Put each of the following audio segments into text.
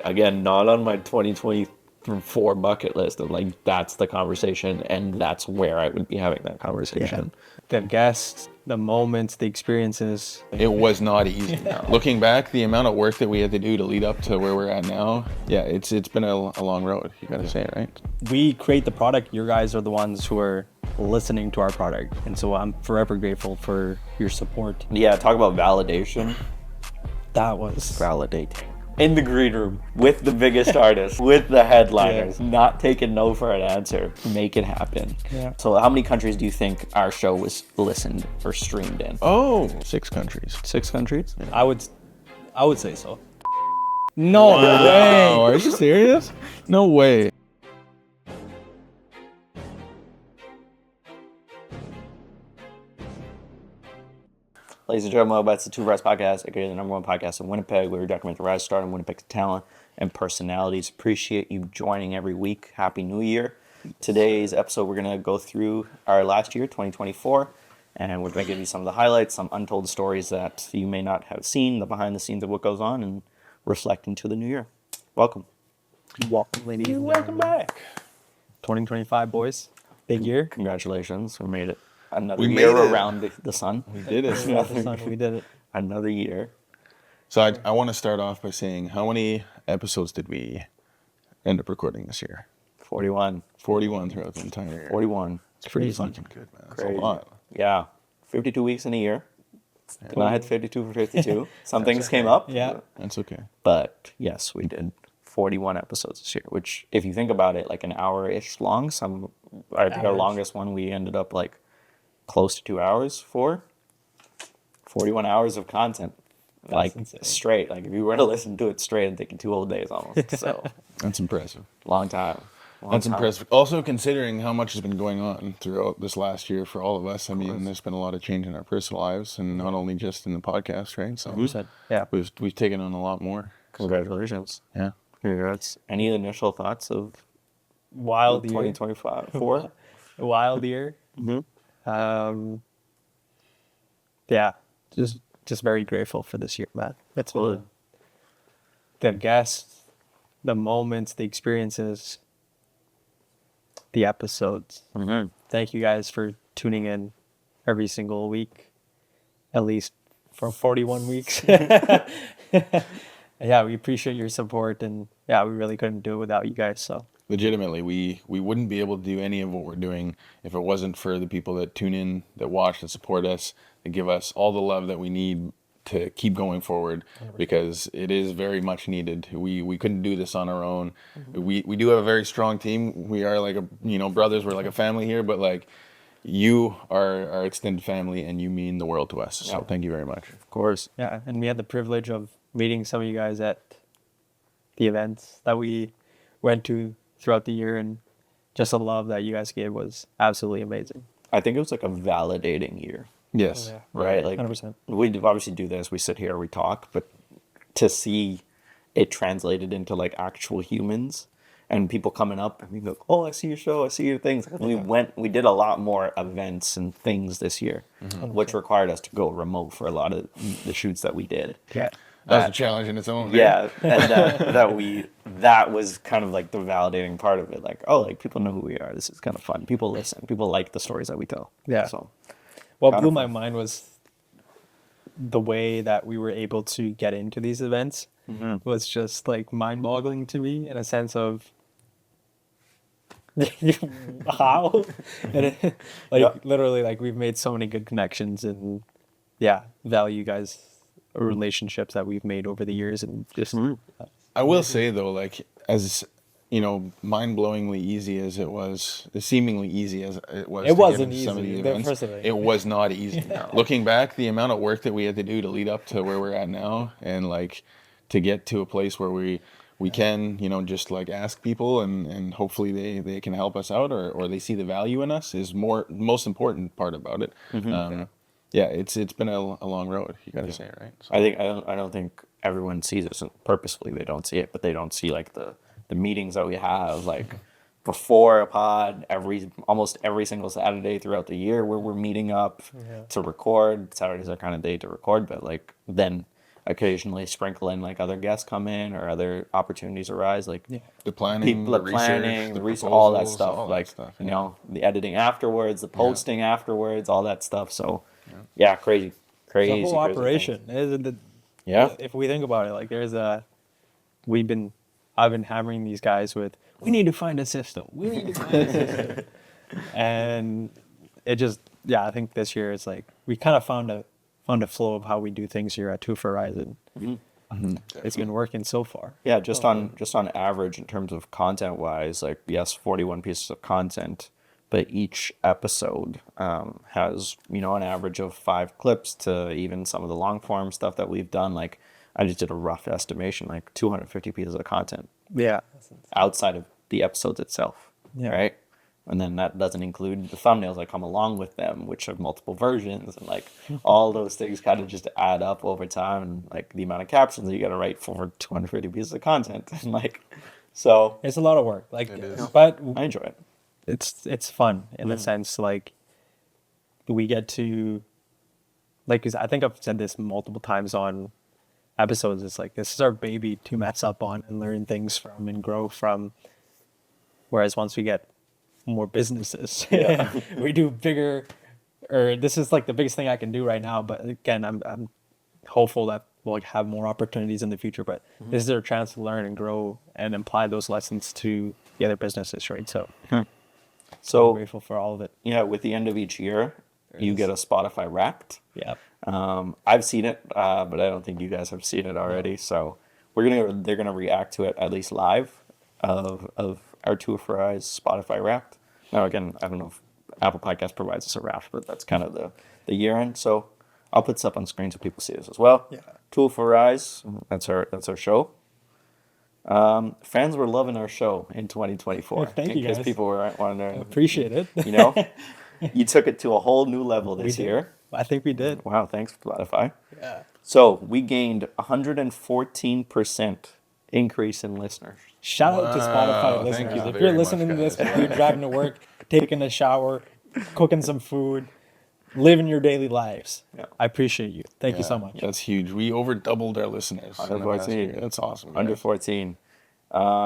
again, not on my 2024 bucket list of like, that's the conversation and that's where I would be having that conversation. The guests, the moments, the experiences. It was not easy. No. Looking back, the amount of work that we had to do to lead up to where we're at now, it's been a long road. You got to say it, right? We create the product. You guys are the ones who are listening to our product. And so I'm forever grateful for your support. Yeah, talk about validation. That was Validating. In the green room with the biggest artists, with the headliners, not taking no for an answer. Make it happen. Yeah. So how many countries do you think our show was listened or streamed in? Oh, 6 countries. 6 countries? Yeah. I would say so. No way. Are you serious? No way. Ladies and gentlemen, that's the Two Rise Podcast, aka the #1 podcast in Winnipeg, where we document the rise, start, and Winnipeg's talent and personalities. Appreciate you joining every week. Happy New Year. Today's episode, we're going to go through our last year, 2024, and we're going to give you some of the highlights, some untold stories that you may not have seen, the behind the scenes of what goes on, and reflect into the new year. Welcome. Welcome, ladies. Welcome back. 2025, boys. Big year. Congratulations. We made it. Another year around the sun. We did it. We did it. Another year. So I want to start off by saying, how many episodes did we end up recording this year? 41. 41 throughout the entire year. 41. It's pretty fucking good, man. That's Crazy. a lot. Yeah. 52 weeks in a year. And I had 52 for 52. Some things came up. Yeah. That's okay. But yes, we did 41 episodes this year, which if you think about it, like an hour-ish long. I think our longest one we ended up like close to 2 hours for 41 hours of content. That's like insane. Straight. Like if you were to listen to it straight, it'd take you 2 whole days almost. So That's impressive. long time. That's impressive. Also, considering how much has been going on throughout this last year for all of us. I mean, there's been a lot of change in our personal lives, and not only just in the podcast, right? So Yeah. we've taken on a lot more. Congratulations. Yeah. Congrats. Any initial thoughts of Wild year. 2025? 4? Wild year. Mm-hmm. Yeah. Just very grateful for this year, man. That's Good. The guests, the moments, the experiences, the episodes. Mm-hmm. Thank you guys for tuning in every single week, at least for 41 weeks. Yeah, we appreciate your support, and yeah, we really couldn't do it without you guys. So Legitimately, we wouldn't be able to do any of what we're doing if it wasn't for the people that tune in, that watch, that support us, that give us all the love that we need to keep going forward, because it is very much needed. We couldn't do this on our own. We do have a very strong team. We are like brothers. We're like a family here, but like you are our extended family, and you mean the world to us. So thank you very much. Of course. yeah, and we had the privilege of meeting some of you guys at the events that we went to throughout the year, and just the love that you guys gave was absolutely amazing. I think it was like a validating year, Yes. right? Like 100%. we obviously do this, we sit here, we talk, but to see it translated into like actual humans and people coming up and we go, oh, I see your show, I see your things. We did a lot more events and things this year, which required us to go remote for a lot of the shoots that we did. Yeah. That was a challenge in its own. Yeah, and that was kind of like the validating part of it. Like, oh, like people know who we are. This is kind of fun. People listen. People like the stories that we tell. Yeah. So, What kind blew of my fun. mind was the way that we were able to get into these events was just like mind-boggling to me, in a sense of how, and literally, like we've made so many good connections, and value you guys relationships that we've made over the years, and just I will say though, like as mind-blowingly easy as it was, seemingly easy as it was. It to wasn't get into some of easy, the events, first of all. it was not easy. Looking back, the amount of work that we had to do to lead up to where we're at now, and like to get to a place where we can, just like ask people and hopefully they can help us out, or they see the value in us, is most important part about it. It's been a long road. You got to say it, right? So. I don't think everyone sees it. So purposefully, they don't see it, but they don't see like the meetings that we have like before a pod almost every single Saturday throughout the year, where we're meeting up to record. Saturdays are kind of day to record, but like then occasionally sprinkle in like other guests come in or other opportunities arise, like The planning, people, the planning, the research, all that stuff, you know, the editing afterwards, the posting afterwards, all that stuff. So crazy, It's crazy, a whole crazy operation. things. Isn't it? Yeah. If we think about it, like I've been hammering these guys with, we need to find a system. We need to find a system. And it just, I think this year it's like, we kind of found a flow of how we do things here at Two for Horizon. It's been working so far. Yeah, just on average in terms of content wise, like yes, 41 pieces of content, but each episode has, you know, an average of 5 clips to even some of the long form stuff that we've done. Like I just did a rough estimation, like 250 pieces of content Yeah. outside of the episodes itself, right? And then that doesn't include the thumbnails that come along with them, which have multiple versions, and like all those things kind of just add up over time, and like the amount of captions that you got to write for 250 pieces of content, and like, so It's a lot of work. Like, but I enjoy it. it's fun in the sense, like, we get to, like, 'cause I think I've said this multiple times on episodes. It's like, this is our baby to mess up on and learn things from and grow from. Whereas once we get more businesses, we do bigger, or this is like the biggest thing I can do right now. But again, I'm hopeful that we'll like have more opportunities in the future, but this is our chance to learn and grow and apply those lessons to the other businesses, right? So So I'm grateful for all of it. yeah, with the end of each year, you get a Spotify Wrapped. Yeah. I've seen it, but I don't think you guys have seen it already. So they're gonna react to it at least live of our Two for Eyes Spotify Wrapped. Now again, I don't know if Apple Podcast provides us a Wrapped, but that's kind of the year end. So I'll put stuff on screen so people see this as well. Yeah. Two for Eyes, that's our show. Fans were loving our show in 2024. Thank you, because guys. people were wondering. Appreciate it. You know, you took it to a whole new level this did. year. I think we did. Wow, thanks Spotify. Yeah. So we gained 114% increase in listeners. Shout out to Wow, Spotify thank listeners. you If very you're much, listening to this, guys. you're driving to work, taking a shower, cooking some food, living your daily lives. Yeah. I appreciate you. Thank you so Yeah, much. That's huge. We over doubled our listeners. in the past 114. year. That's awesome. Under guys. 14.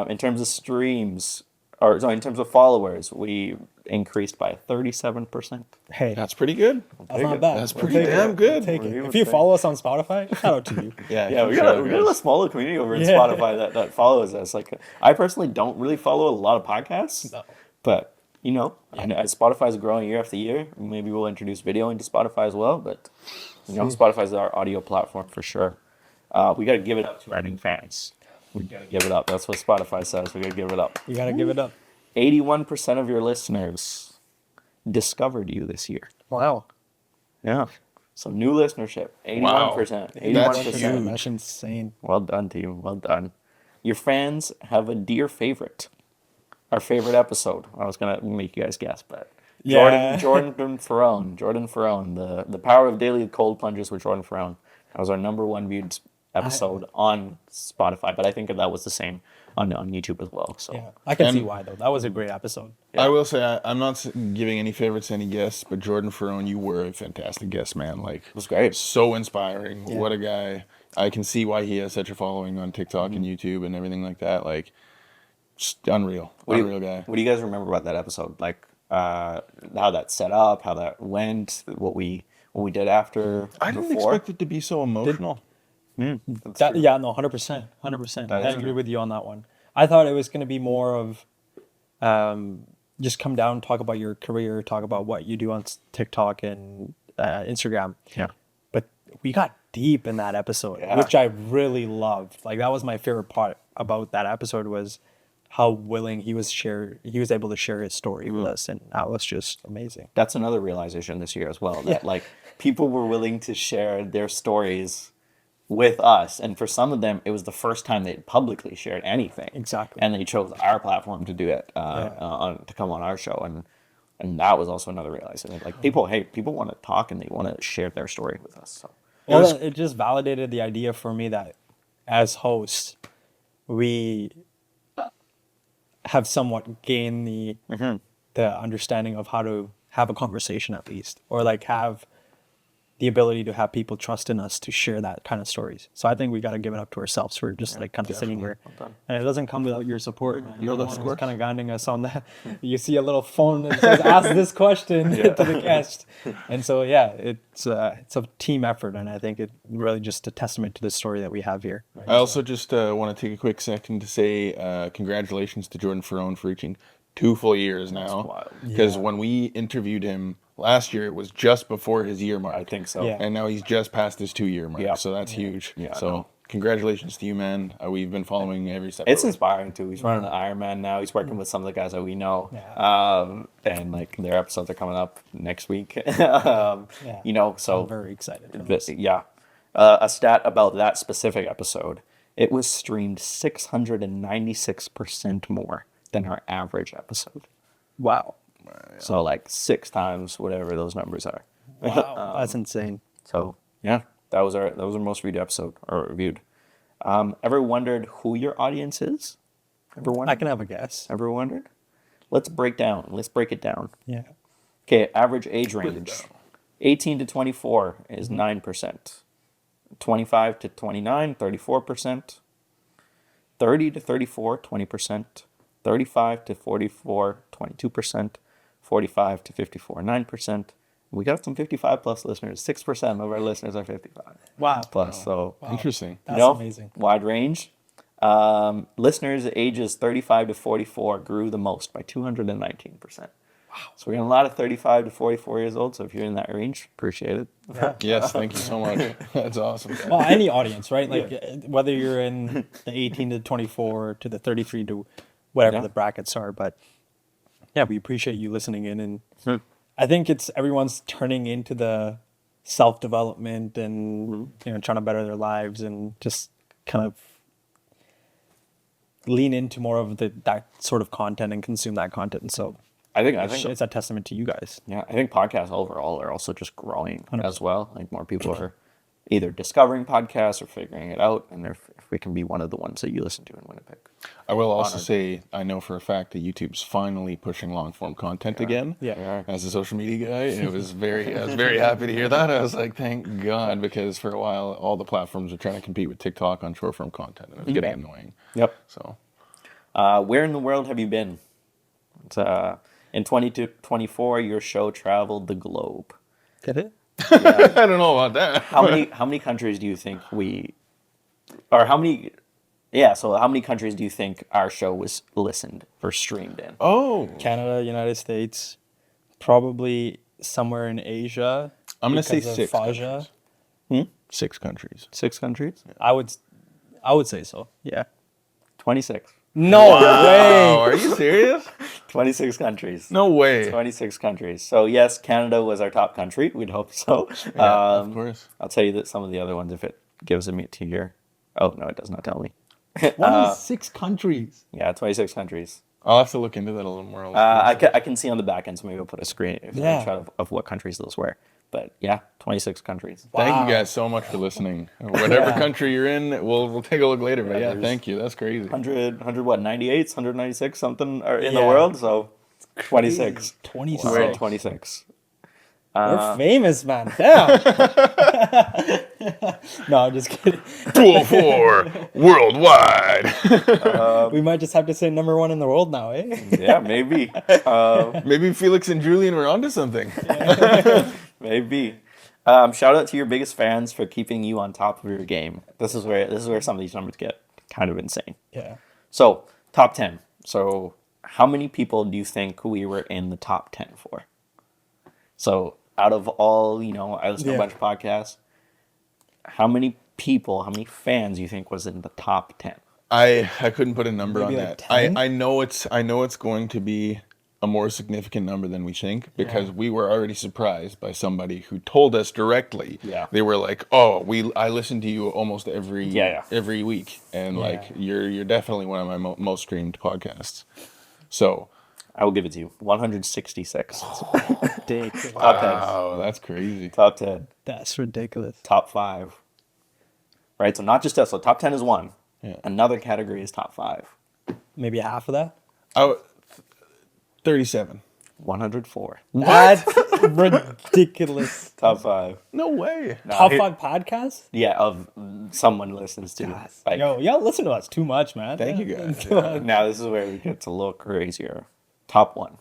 In terms of streams, or sorry, in terms of followers, we increased by 37%. Hey, That's pretty good. that's not bad. That's We'll pretty take it. damn good. Take it. We're If you saying. follow us on Spotify, shout out to you. Yeah, we got a smaller community over in Yeah. Spotify that follows us. Like, I personally don't really follow a lot of podcasts, No. but you know, as Spotify is growing year after year, maybe we'll introduce video into Spotify as well. But you know, Spotify is our audio platform for sure. We got to give it up to our new fans. We got to give it up. That's what Spotify says. We got to give it up. You got to give it up. 81% of your listeners discovered you this year. Wow. Yeah. So new listenership, 81%. Wow. 81%. That's insane. Well done, team. Well done. Your fans have a dear favorite. Our favorite episode. I was gonna make you guys guess, but Yeah. Jordan Ferrone, the power of daily cold plunges with Jordan Ferrone. That was our number 1 viewed episode on Spotify, but I think that was the same on YouTube as well. So Yeah. I can see And- why, though. That was a great episode. I will say I'm not giving any favorites to any guests, but Jordan Ferrone, you were a fantastic guest, man. Like, it was great. so inspiring. Yeah. What a guy. I can see why he has such a following on TikTok and YouTube and everything like that. Like, just unreal. Unreal guy. What do you guys remember about that episode? Like how that set up, how that went, what we did after. I didn't before? expect it to be so emotional. Yeah, no, 100%. 100%. That I is agree true. with you on that one. I thought it was going to be more of just come down, talk about your career, talk about what you do on TikTok and Instagram. Yeah. But we got deep in that episode, Yeah. which I really loved. Like, that was my favorite part about that episode, was how willing he was able to share his story with us, and that was just amazing. That's another realization this year as well, that like people were willing to share their stories with us, and for some of them it was the first time they'd publicly shared anything. Exactly. And they chose our platform to do it to come on our show, and that was also another realization. Like people want to talk and they want to share their story with us. So Well, it just validated the idea for me that as hosts, we have somewhat gained the understanding of how to have a conversation, at least, or like have the ability to have people trust in us to share that kind of stories. So I think we got to give it up to ourselves for just like kind of sitting here. And it doesn't come without your support. Man. You're the one who's kind of guiding us on that. You see a little phone that says, ask this question to the guest. And so, yeah, it's a team effort. And I think it really just a testament to the story that we have here. Right? I also just want to take a quick second to say congratulations to Jordan Ferrone for reaching 2 full years now. Because when we interviewed him last year, it was just before his year mark. I think so. Yeah. And now he's just past his 2-year mark. Yeah. So that's huge. Yeah, So congratulations to you, man. We've been following every step. It's inspiring too. He's running an Ironman now. He's working with some of the guys that we know, and like their episodes are coming up next week. You know, so I'm very excited. a stat about that specific episode: it was streamed 696% more than our average episode. Wow. So like 6 times whatever those numbers are. Wow. That's insane. So yeah, that was our most viewed episode or reviewed. Ever wondered who your audience is? Ever wondered? I can have a guess. Ever wondered? Let's break it down. Yeah. Okay, average age range. 18 to 24 is 9%. 25 to 29, 34%. 30 to 34, 20%. 35 to 44, 22%. 45 to 54, 9%. We got some 55 plus listeners. 6% of our listeners are 55 plus. So interesting. That's amazing. Wide range. Listeners ages 35 to 44 grew the most by 219%. Wow. So we got a lot of 35 to 44 years old. So if you're in that range, appreciate it. Yeah. Yes, thank you so much. That's awesome. Well, any audience, right? Like whether you're in the 18 to 24 to the 33 to whatever the brackets are, but yeah, we appreciate you listening in, and I think it's everyone's turning into the self-development and trying to better their lives and just kind of lean into more of that sort of content and consume that content. And so I think it's a testament to you guys. Yeah, I think podcasts overall are also just growing 100%. As well. Like more people are either discovering podcasts or figuring it out, and if we can be one of the ones that you listen to in Winnipeg. I will also say, I know for a fact that YouTube's finally pushing long form content again. Yeah. As a social media guy, and I was very happy to hear that. I was like, thank God, because for a while all the platforms are trying to compete with TikTok on short form content, and it was getting annoying. Yep. So, where in the world have you been? In 2024, your show traveled the globe. Get it? I don't know about that. How many countries do you think how many countries do you think our show was listened or streamed in? Oh, Canada, United States, probably somewhere in Asia. I'm gonna say because of 6 Faja. countries. 6 countries. 6 countries? I would say so. Yeah. 26. No Wow, way. are you serious? 26 countries. No way. 26 countries. So yes, Canada was our top country. We'd hope so. Yeah, of course. I'll tell you that some of the other ones if it gives me to your. Oh no, it does not tell me. What is 6 countries? Yeah, 26 countries. I'll have to look into that a little more. I can see on the back end, so maybe I'll put a screenshot of what countries those were. But yeah, 26 countries. Thank you guys so much for listening. Whatever country you're in, we'll take a look later. But yeah, thank you. That's crazy. 100 what, 98, 196 something are in the world, so 26. 26. We're at 26. We're famous, man. Damn. No, I'm just kidding. 204 worldwide. We might just have to say number 1 in the world now, eh? Yeah, maybe. Maybe Felix and Julian were onto something. Maybe. Shout out to your biggest fans for keeping you on top of your game. This is where some of these numbers get kind of insane. Yeah. So top 10. So how many people do you think we were in the top 10 for? So out of all, I listen to a bunch of podcasts. How many fans do you think was in the top 10? I couldn't put a number Maybe on like that. 10? I know it's going to be a more significant number than we think, because we were already surprised by somebody who told us directly. Yeah. They were like, "Oh, I listen to you almost every week, and like you're definitely one of my most streamed podcasts." So, I will give it to you. 166. Ridiculous. Top 10. wow, that's crazy. Top 10. That's ridiculous. Top 5. Right? So not just us. So top 10 is one. Yeah. Another category is top 5. Maybe half of that? 37. 104. That's ridiculous. Top 5. No way. No, Top 5 podcasts? Yeah, of someone listens to. Like, Yo, y'all listen to us too much, man. Thank you, guys. now this is where it gets a little crazier. Top 1.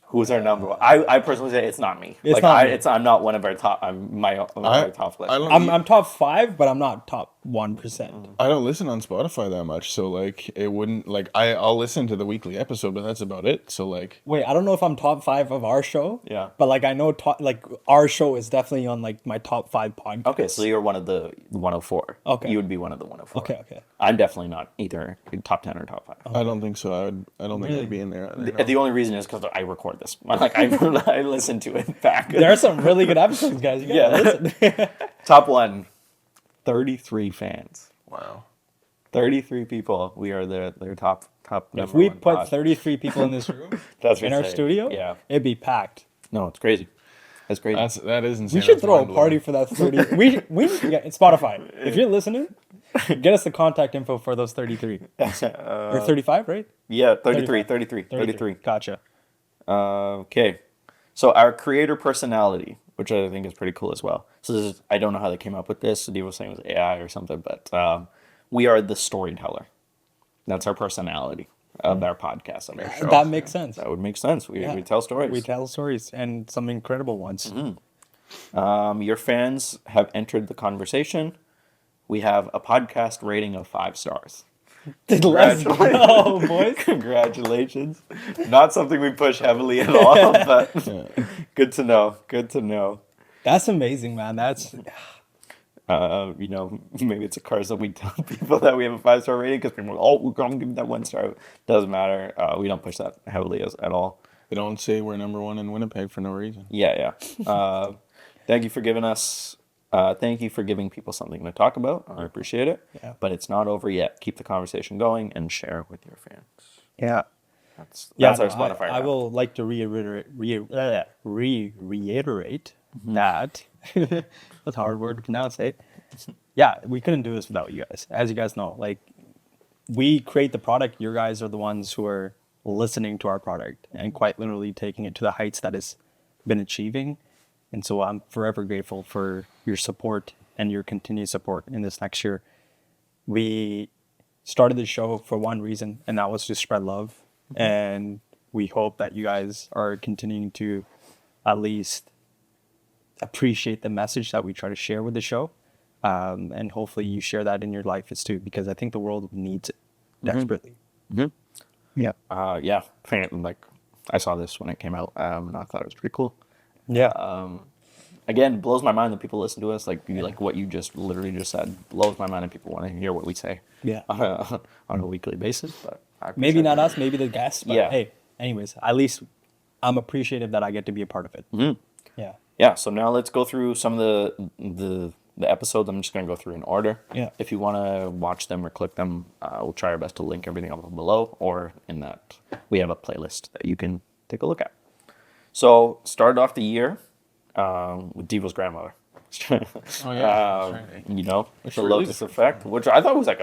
Who's our number 1? I personally say it's not me. It's like not me. I'm not one of our top. I'm our top list. I'm top 5, but I'm not top 1%. I don't listen on Spotify that much, so like it wouldn't like I'll listen to the weekly episode, but that's about it. So like Wait, I don't know if I'm top 5 of our show. Yeah. But like I know like our show is definitely on like my top 5 podcasts. Okay, so you're one of the 104. Okay. You would be one of the 104. Okay. I'm definitely not either top 10 or top 5. I don't think so. I don't think I'd be in there either. The only reason is because I record this. Like I listen to it back. There are some really good episodes, guys. You gotta listen. Top 1, 33 fans. Wow. 33 people. We are their top. If number we one put pod. 33 people in this room, That's in our insane. studio, Yeah. it'd be packed. No, it's crazy. That's crazy. That is insane. We should That's throw a mind-blowing. party for that 30. we yeah, it's Spotify. If you're listening, get us the contact info for those 33 or 35, right? Yeah, 33. Gotcha. Okay. So our creator personality, which I think is pretty cool as well. So this is, I don't know how they came up with this. Steve was saying it was AI or something, but we are the storyteller. That's our personality of our podcast, of our show. That makes sense. That would make sense. We tell stories. We tell stories and some incredible ones. Your fans have entered the conversation. We have a podcast rating of 5 stars. Let's go, boys. Congratulations. Not something we push heavily at all, but good to know. Good to know. That's amazing, man. That's Maybe it's a curse that we tell people that we have a 5-star rating because people are, we're going to give that 1 star. Doesn't matter. We don't push that heavily at all. They don't say we're number 1 in Winnipeg for no reason. Yeah. Thank you for giving us. Thank you for giving people something to talk about. I appreciate it. Yeah. But it's not over yet. Keep the conversation going and share with your fans. yeah. That's Yeah, our Spotify. I wrap. will like to reiterate that. That's a hard word to pronounce, eh? Yeah, we couldn't do this without you guys. As you guys know, like we create the product. You guys are the ones who are listening to our product and quite literally taking it to the heights that it's been achieving. And so I'm forever grateful for your support and your continued support in this next year. We started the show for one reason, and that was to spread love. And we hope that you guys are continuing to at least appreciate the message that we try to share with the show. And hopefully you share that in your life as too, because I think the world needs it desperately. Yeah. Yeah. Like I saw this when it came out, and I thought it was pretty cool. Yeah. Again, blows my mind that people listen to us. Like what you just literally just said blows my mind that people want to hear what we say. Yeah. On a weekly basis, but I Maybe appreciate not it. us, maybe the guests, but Yeah. hey, anyways, at least I'm appreciative that I get to be a part of it. Yeah. Yeah. So now let's go through some of the episodes. I'm just going to go through in order. Yeah. If you want to watch them or click them, we'll try our best to link everything up below, or in that we have a playlist that you can take a look at. So started off the year with Devo's grandmother. Oh yeah. That's right. The sure locust is. effect, which I thought was like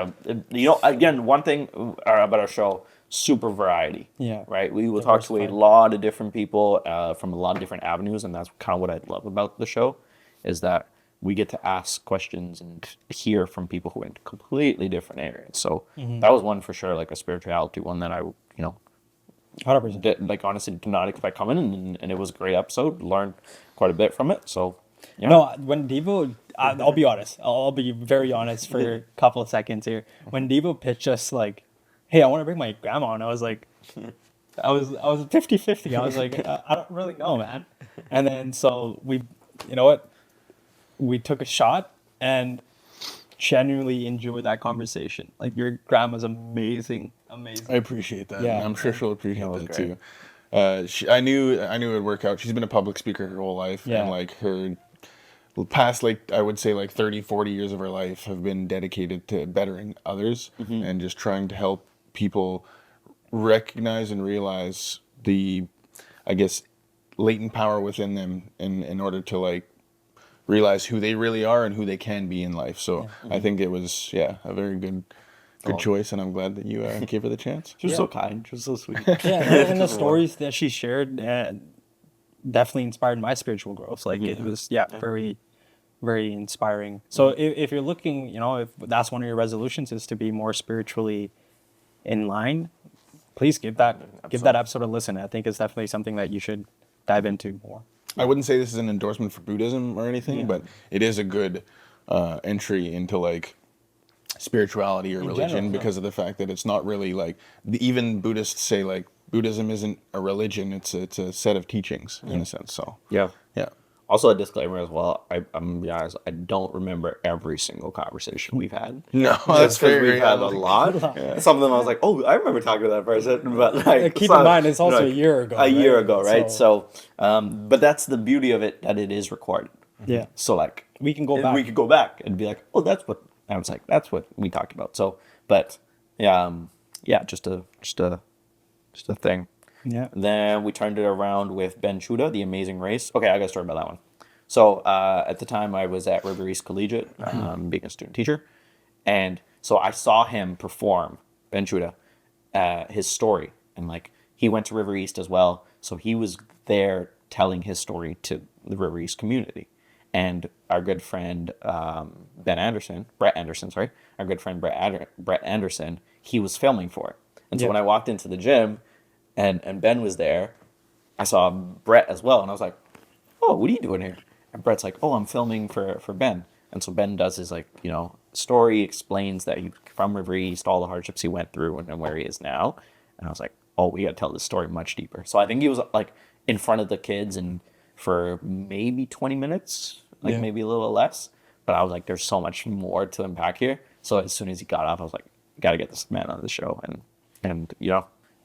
again, one thing about our show, super variety. Yeah. Right. We will talk to a Diversified. lot of different people from a lot of different avenues, and that's kind of what I love about the show, is that we get to ask questions and hear from people who are in completely different areas. So that was one for sure, like a spirituality one that I 100%. honestly did not expect coming, and it was a great episode. Learned quite a bit from it. So yeah. No, when Devo, I'll be honest. I'll be very honest for a couple of seconds here. When Devo pitched us like, hey, I want to bring my grandma on, I was like, I was 50-50. I was like, I don't really know, man. And then so we, you know what? We took a shot and genuinely enjoyed that conversation. Like your grandma's amazing. I appreciate that. Yeah. Yeah. I'm sure she'll appreciate was that great. too. I knew it would work out. She's been a public speaker her whole life. Yeah. And like her past, like I would say like 30, 40 years of her life have been dedicated to bettering others and just trying to help people recognize and realize the, I guess, latent power within them in order to like realize who they really are and who they can be in life. So I think it was, a very good Good choice, and I'm glad that you gave her the chance. She was so kind. She was so sweet. Yeah, and the stories that she shared definitely inspired my spiritual growth. Like it was, very, very inspiring. So if you're looking, if that's one of your resolutions is to be more spiritually in line, please give that episode a listen. I think it's definitely something that you should dive into more. I wouldn't say this is an endorsement for Buddhism or anything, but it is a good entry into like spirituality or religion general, because of the fact that it's not really like even Buddhists say like Buddhism isn't a religion; it's a set of teachings in a sense. So Yeah. yeah. Also, a disclaimer as well. I'm gonna be honest. I don't remember every single conversation we've had. No, Just that's 'cause fair. we've had a lot. Some of them I was like, "Oh, I remember talking to that person," but like, Keep in mind, it's also a year ago. A year right? ago, right? So, but that's the beauty of it that it is recorded. Yeah. So like, We can go back. We could go back and be like, "Oh, that's what." I was like, "That's what we talked about." So, but yeah, just a thing. Yeah. Then we turned it around with Ben Chuda, The Amazing Race. Okay, I got a story about that one. So at the time I was at River East Collegiate, being a student teacher. And so I saw him perform, Ben Chuda, his story. And like, he went to River East as well. So he was there telling his story to the River East community. And our good friend, our good friend Brett Anderson, he was filming for it. And so when I walked into the gym and Ben was there, I saw Brett as well. And I was like, "Oh, what are you doing here?" And Brett's like, "Oh, I'm filming for Ben." And so Ben does his story, explains that he's from River East, all the hardships he went through and where he is now. And I was like, "Oh, we got to tell this story much deeper." So I think he was like in front of the kids and for maybe 20 minutes, maybe a little less. But I was like, there's so much more to unpack here. So as soon as he got off, I was like, got to get this man on the show. And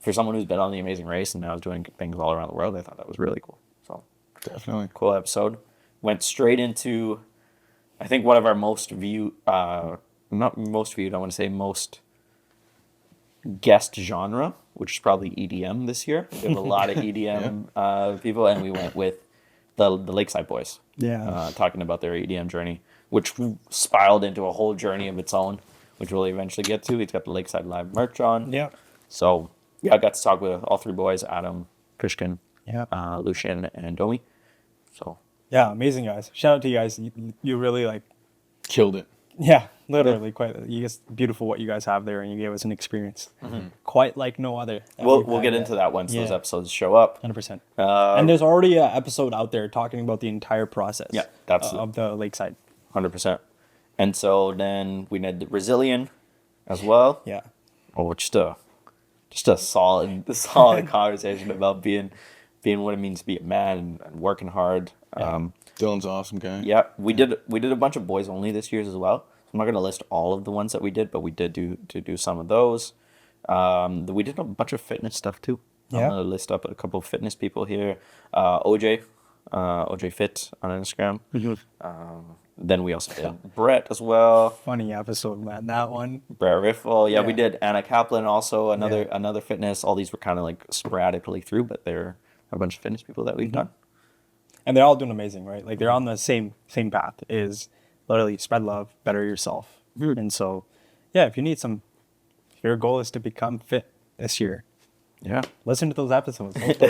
for someone who's been on The Amazing Race and now is doing things all around the world, I thought that was really cool. So Definitely. cool episode. Went straight into, I think, one of our most viewed, not most viewed, I want to say most guest genre, which is probably EDM this year. We have a lot of EDM people, and we went with the Lakeside boys. Yeah. Talking about their EDM journey, which spiraled into a whole journey of its own, which we'll eventually get to. He's got the Lakeside Live merch on. Yeah. So, yeah, I got to talk with all three boys, Adam, Pushkin, Lucian, and Domi. So, Yeah, amazing guys. Shout out to you guys. You really Killed it. yeah, literally quite. You guys beautiful what you guys have there, and you gave us an experience quite like no other. we'll get into that once those episodes show up. 100%. And there's already an episode out there talking about the entire process. Yeah, that's of the Lakeside. 100%. And so then we did the Resilient as well. Yeah. Oh, just a solid conversation about being what it means to be a man and working hard. Dylan's an awesome guy. Yeah, we did a bunch of boys only this year as well. So I'm not gonna list all of the ones that we did, but we did do some of those. We did a bunch of fitness stuff too. Yeah. I'm gonna list up a couple of fitness people here. OJ Fit on Instagram. Then we also did Brett as well. Funny episode, man. That one. Brett Riffle. Yeah, we Yeah. did Anna Kaplan also, another fitness. All these were kind of like sporadically through, but they're a bunch of fitness people that we've done. And they're all doing amazing, right? Like they're on the same path. Is literally spread love, better yourself. And so, yeah, if your goal is to become fit this year, Yeah. listen to those episodes. Hopefully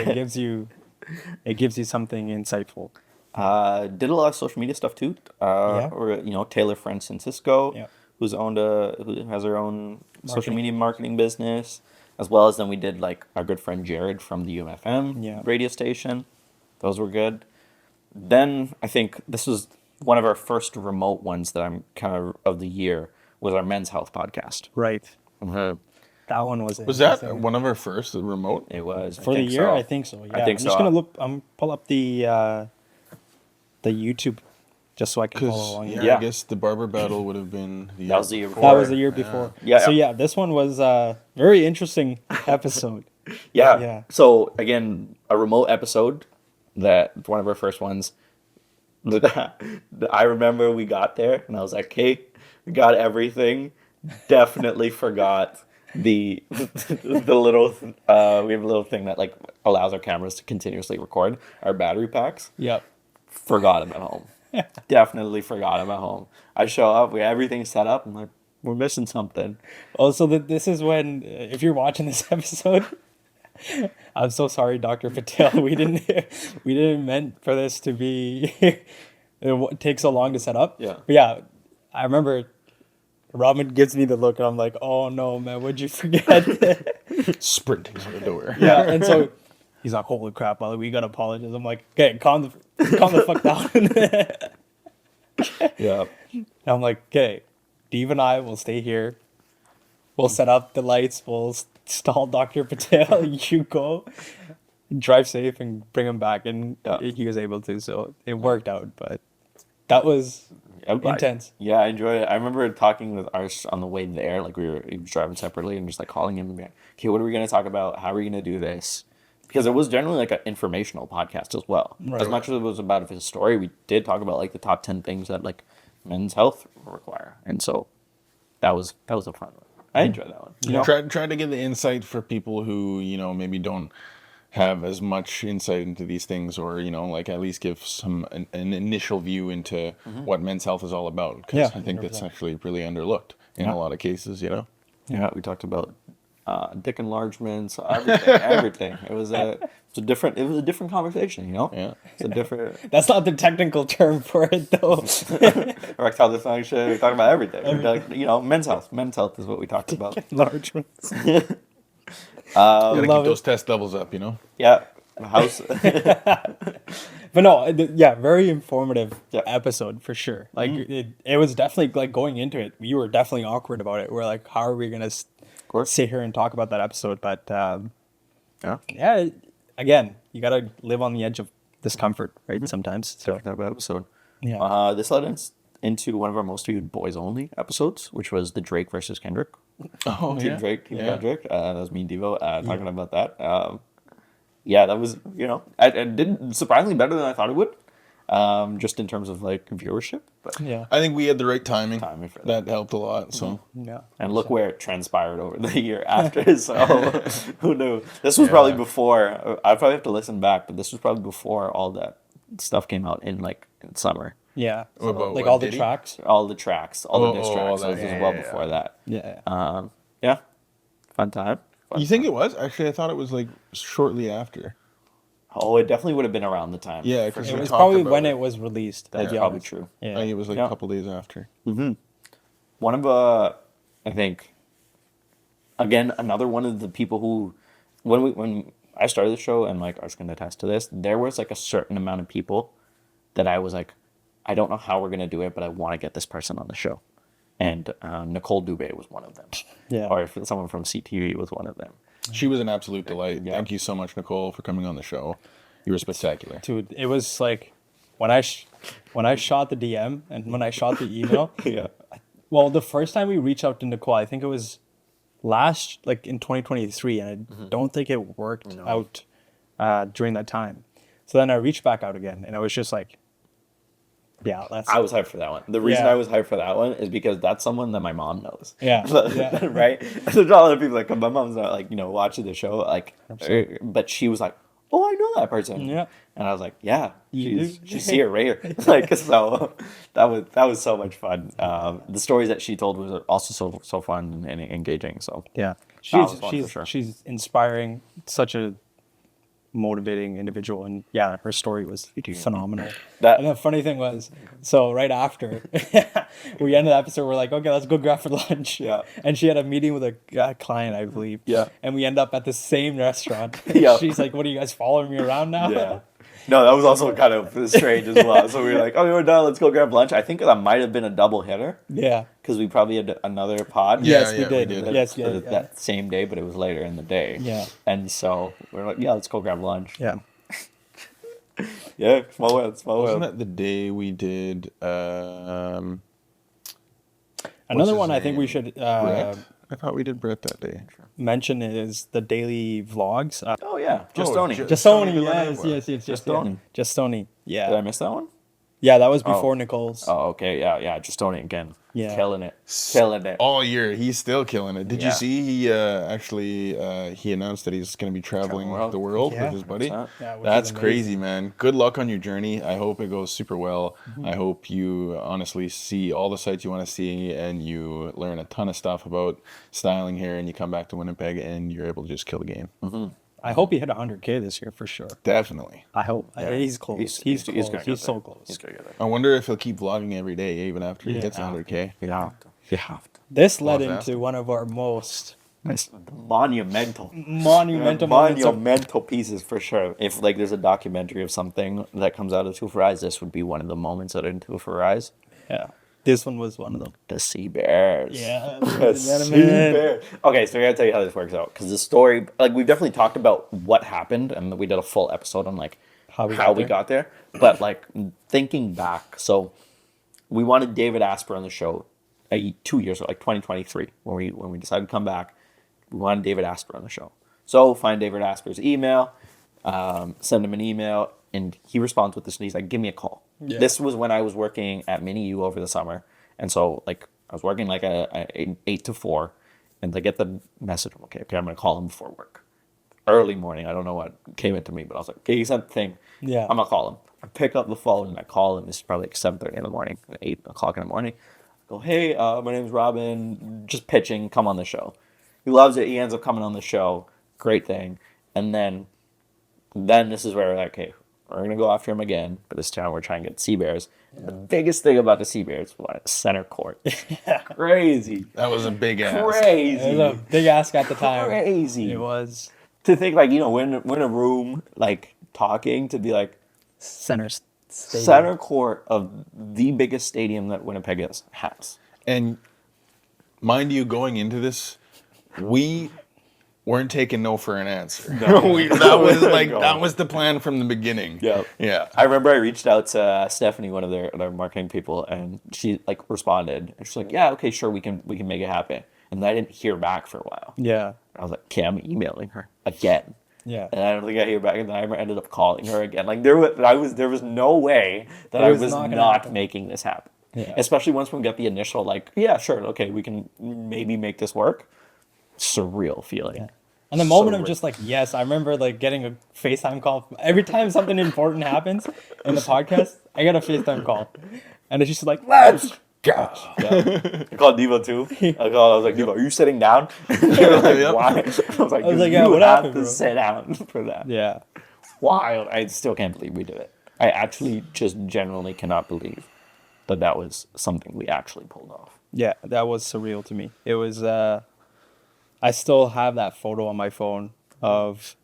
it gives you something insightful. Did a lot of social media stuff too. Or Taylor Francisco, who has her own social media marketing business, as well as then we did like our good friend Jared from the UMFM radio station. Those were good. Then I think this was one of our first remote ones that I'm kind of the year was our men's health podcast. Right. Mm-hmm. That one was Was that one of our first remote? It was for the year? I think so. Yeah. I think I'm just gonna look. I'm pull up the YouTube just so I can follow along. I guess the barber battle would have been the year That was the year before. That was the year before. Yeah. So yeah, this one was a very interesting episode. Yeah. So again, a remote episode that one of our first ones. I remember we got there and I was like, "Hey, we got everything." Definitely forgot the little we have a little thing that like allows our cameras to continuously record our battery packs. Yep. Forgot them at home. Definitely forgot them at home. I show up, we have everything set up. I'm like, We're missing something. Also, this is when, if you're watching this episode, I'm so sorry, Dr. Patel. We didn't meant for this to be take so long to set up. Yeah. But yeah, I remember Robin gives me the look, and I'm like, oh no, man, what'd you forget? Sprinting to the door. Yeah, and so he's like, holy crap, Molly, we gotta apologize. I'm like, okay, calm the fuck down. Yeah. And I'm like, okay, Steve and I will stay here. We'll set up the lights. We'll install Dr. Patel. You go, drive safe, and bring him back. And he was able to, so it worked out. But that was intense. Yeah, I enjoyed it. I remember talking with Ars on the way there. Like he was driving separately and just like calling him and being like, okay, what are we going to talk about? How are we going to do this? Because it was generally like an informational podcast as well. Right. As much as it was about his story, we did talk about like the top 10 things that like men's health require. And so that was a fun one. I enjoyed that one. You know? Try to get the insight for people who, maybe don't have as much insight into these things, or, like at least give an initial view into what men's health is all about. Because I think 100%. that's actually really underlooked in a lot of cases, Yeah, we talked about dick enlargements, everything. It was a different conversation, Yeah. It's a different That's not the technical term for it, though. erectile dysfunction. We talked about everything. Men's health. Men's health is what we talked about. Enlargements. Gotta keep Love those test levels up, Yeah, house. But no, very informative Yeah. episode for sure. Like it was definitely like going into it, we were definitely awkward about it. We're like, how are we gonna course. sit here and talk about that episode? But Yeah. again, you gotta live on the edge of discomfort, right? Sometimes. So That episode. yeah, This led us into one of our most viewed boys only episodes, which was the Drake versus Kendrick. Oh, Team Drake, Team Kendrick. That was me and Devo talking about that. That was, it did surprisingly better than I thought it would, just in terms of like viewership. But yeah, I think we had the right timing. for That helped a lot. So yeah. and look where it transpired over the year after. So who knew? This was probably before. I probably have to listen back, but this was probably before all that stuff came out in summer. Yeah, What about like what, all the Diddy? tracks. All the tracks, all the diss tracks. that- This was yeah, well yeah, before that. Yeah, Yeah, fun time. you think it was? Actually, I thought it was like shortly after. Oh, it definitely would have been around the time. Yeah, for 'cause it sure. we was talked probably about when it. it was released. That's to be probably honest. true. I Yeah, think it was like Yeah. a couple days after. One of I think, again, another one of the people who, when I started the show, and like I was going to attest to this, there was like a certain amount of people that I was like, I don't know how we're going to do it, but I want to get this person on the show. And Nicole Dubé was one of them. Yeah. Or if someone from CTV was one of them. She was an absolute delight. Yeah. Thank you so much, Nicole, for coming on the show. You were spectacular. dude, it was like when I shot the DM and when I shot the email. Yeah. Well, the first time we reached out to Nicole, I think it was in 2023, and I don't think it worked out during that time. So then I reached back out again, and I was just like, yeah, that's I was hyped for that one. The reason Yeah. I was hyped for that one is because that's someone that my mom knows. Yeah, yeah. Right? There's a lot of people like, my mom's not like, watching the show, like, but she was like, oh, I know that person. Yeah. And I was like, yeah, You she's here, right here. Like, so that was so much fun. The stories that she told was also so fun and engaging. So Yeah, was fun for sure. she's inspiring, such a motivating individual, and yeah, her story was phenomenal. That- And the funny thing was, so right after we ended the episode, we're like, okay, let's go grab for lunch. Yeah. And she had a meeting with a client, I believe. Yeah. And we end up at the same restaurant. Yeah. She's like, what are you guys following me around now? yeah. No, that was also kind of strange as well. So we were like, oh, we're done. Let's go grab lunch. I think that might have been a double hitter Yeah. because we probably had another pod. Yeah, Yes, we yeah, we did. did. Yes, yeah, yeah. That same day, but it was later in the day. Yeah. And so we were like, yeah, let's go grab lunch. Yeah. Yeah, small world. Wasn't that the day we did Another his one I think we name? should Brett? I thought we did Brett that day. mention is the daily vlogs. Oh, yeah. Just Oh, Tony. ju- Just Tony Tony, Villanova. yes. Just Tony. Just Tony. Did I Yeah. miss that one? Yeah, that was before Nicole's. Oh, okay. Yeah. Just Tony again. Yeah. killing it, killing it. All year, he's still killing it. Did Yeah. you see he actually he announced that he's going to be traveling Traveling the world Yeah. with his buddy? 100%. Yeah, which That's is crazy, amazing. man. Good luck on your journey. I hope it goes super well. I hope you honestly see all the sites you want to see and you learn a ton of stuff about styling here and you come back to Winnipeg and you're able to just kill the game. I hope he hit 100K this year for sure. Definitely. I hope. He's close. He's close. gonna He's get so there. close. He's gonna get there. I wonder if he'll keep vlogging every day even after he Yeah. hits 100K. You have to. You have to. This led Well, that's into one of our most It's monumental. monumental moments of Monumental pieces for sure. If like there's a documentary of something that comes out of Two for Eyes, this would be one of the moments that are in Two for Eyes. yeah. This one was one of them. The Sea Bears. Yeah. The Sea Bears. Okay, so I gotta tell you how this works out because the story, like we've definitely talked about what happened, and we did a full episode on like How we how got we there. got there. But like thinking back, so we wanted David Asper on the show 2 years ago, like 2023, when we decided to come back. We wanted David Asper on the show. So find David Asper's email, send him an email, and he responds with this, and he's like, give me a call. Yeah. This was when I was working at Mini U over the summer. And so like I was working like a 8 to 4, and I get the message, okay, I'm going to call him before work. Early morning, I don't know what came into me, but I was like, okay, he sent the thing. Yeah. I'm going to call him. I pick up the phone and I call him. This is probably like 7:30 in the morning, 8 o'clock in the morning. I go, hey, my name's Robin, just pitching, come on the show. He loves it. He ends up coming on the show. Great thing. And then this is where we're like, okay, we're going to go after him again. But this time we're trying to get Sea Bears. And the biggest thing about the Sea Bears was center court. Crazy. That was a big ass. It was Crazy. a big ask at the time. Crazy. It was To think like, we're in a room like talking to be like center stadium. center court of the biggest stadium that Winnipeg has. And mind you, going into this, we weren't taking no for an answer. That was the plan from the beginning. Yeah. Yeah. I remember I reached out to Stephanie, one of their marketing people, and she like responded. And she's like, "Yeah, okay, sure, we can make it happen." And I didn't hear back for a while. Yeah. I was like, "Okay, I'm emailing her again." Yeah. And I don't think I hear back, and then I ended up calling her again. Like there was no way that I was was not gonna not happen. making this happen. Yeah. Especially once we get the initial like, yeah, sure, okay, we can maybe make this work. Surreal feeling. Yeah. And the moment of Surreal. just like, yes, I remember like getting a FaceTime call. Every time something important happens in the podcast, I get a FaceTime call. And it's just like, let's go. Yeah. I called Devo too. I was like, Devo, are you sitting down? You're like, Yep. why? I was like, yeah, you what have happened, to bro? sit down for that. Yeah. Wild. I still can't believe we did it. I actually just genuinely cannot believe that was something we actually pulled off. Yeah, that was surreal to me. It was, I still have that photo on my phone of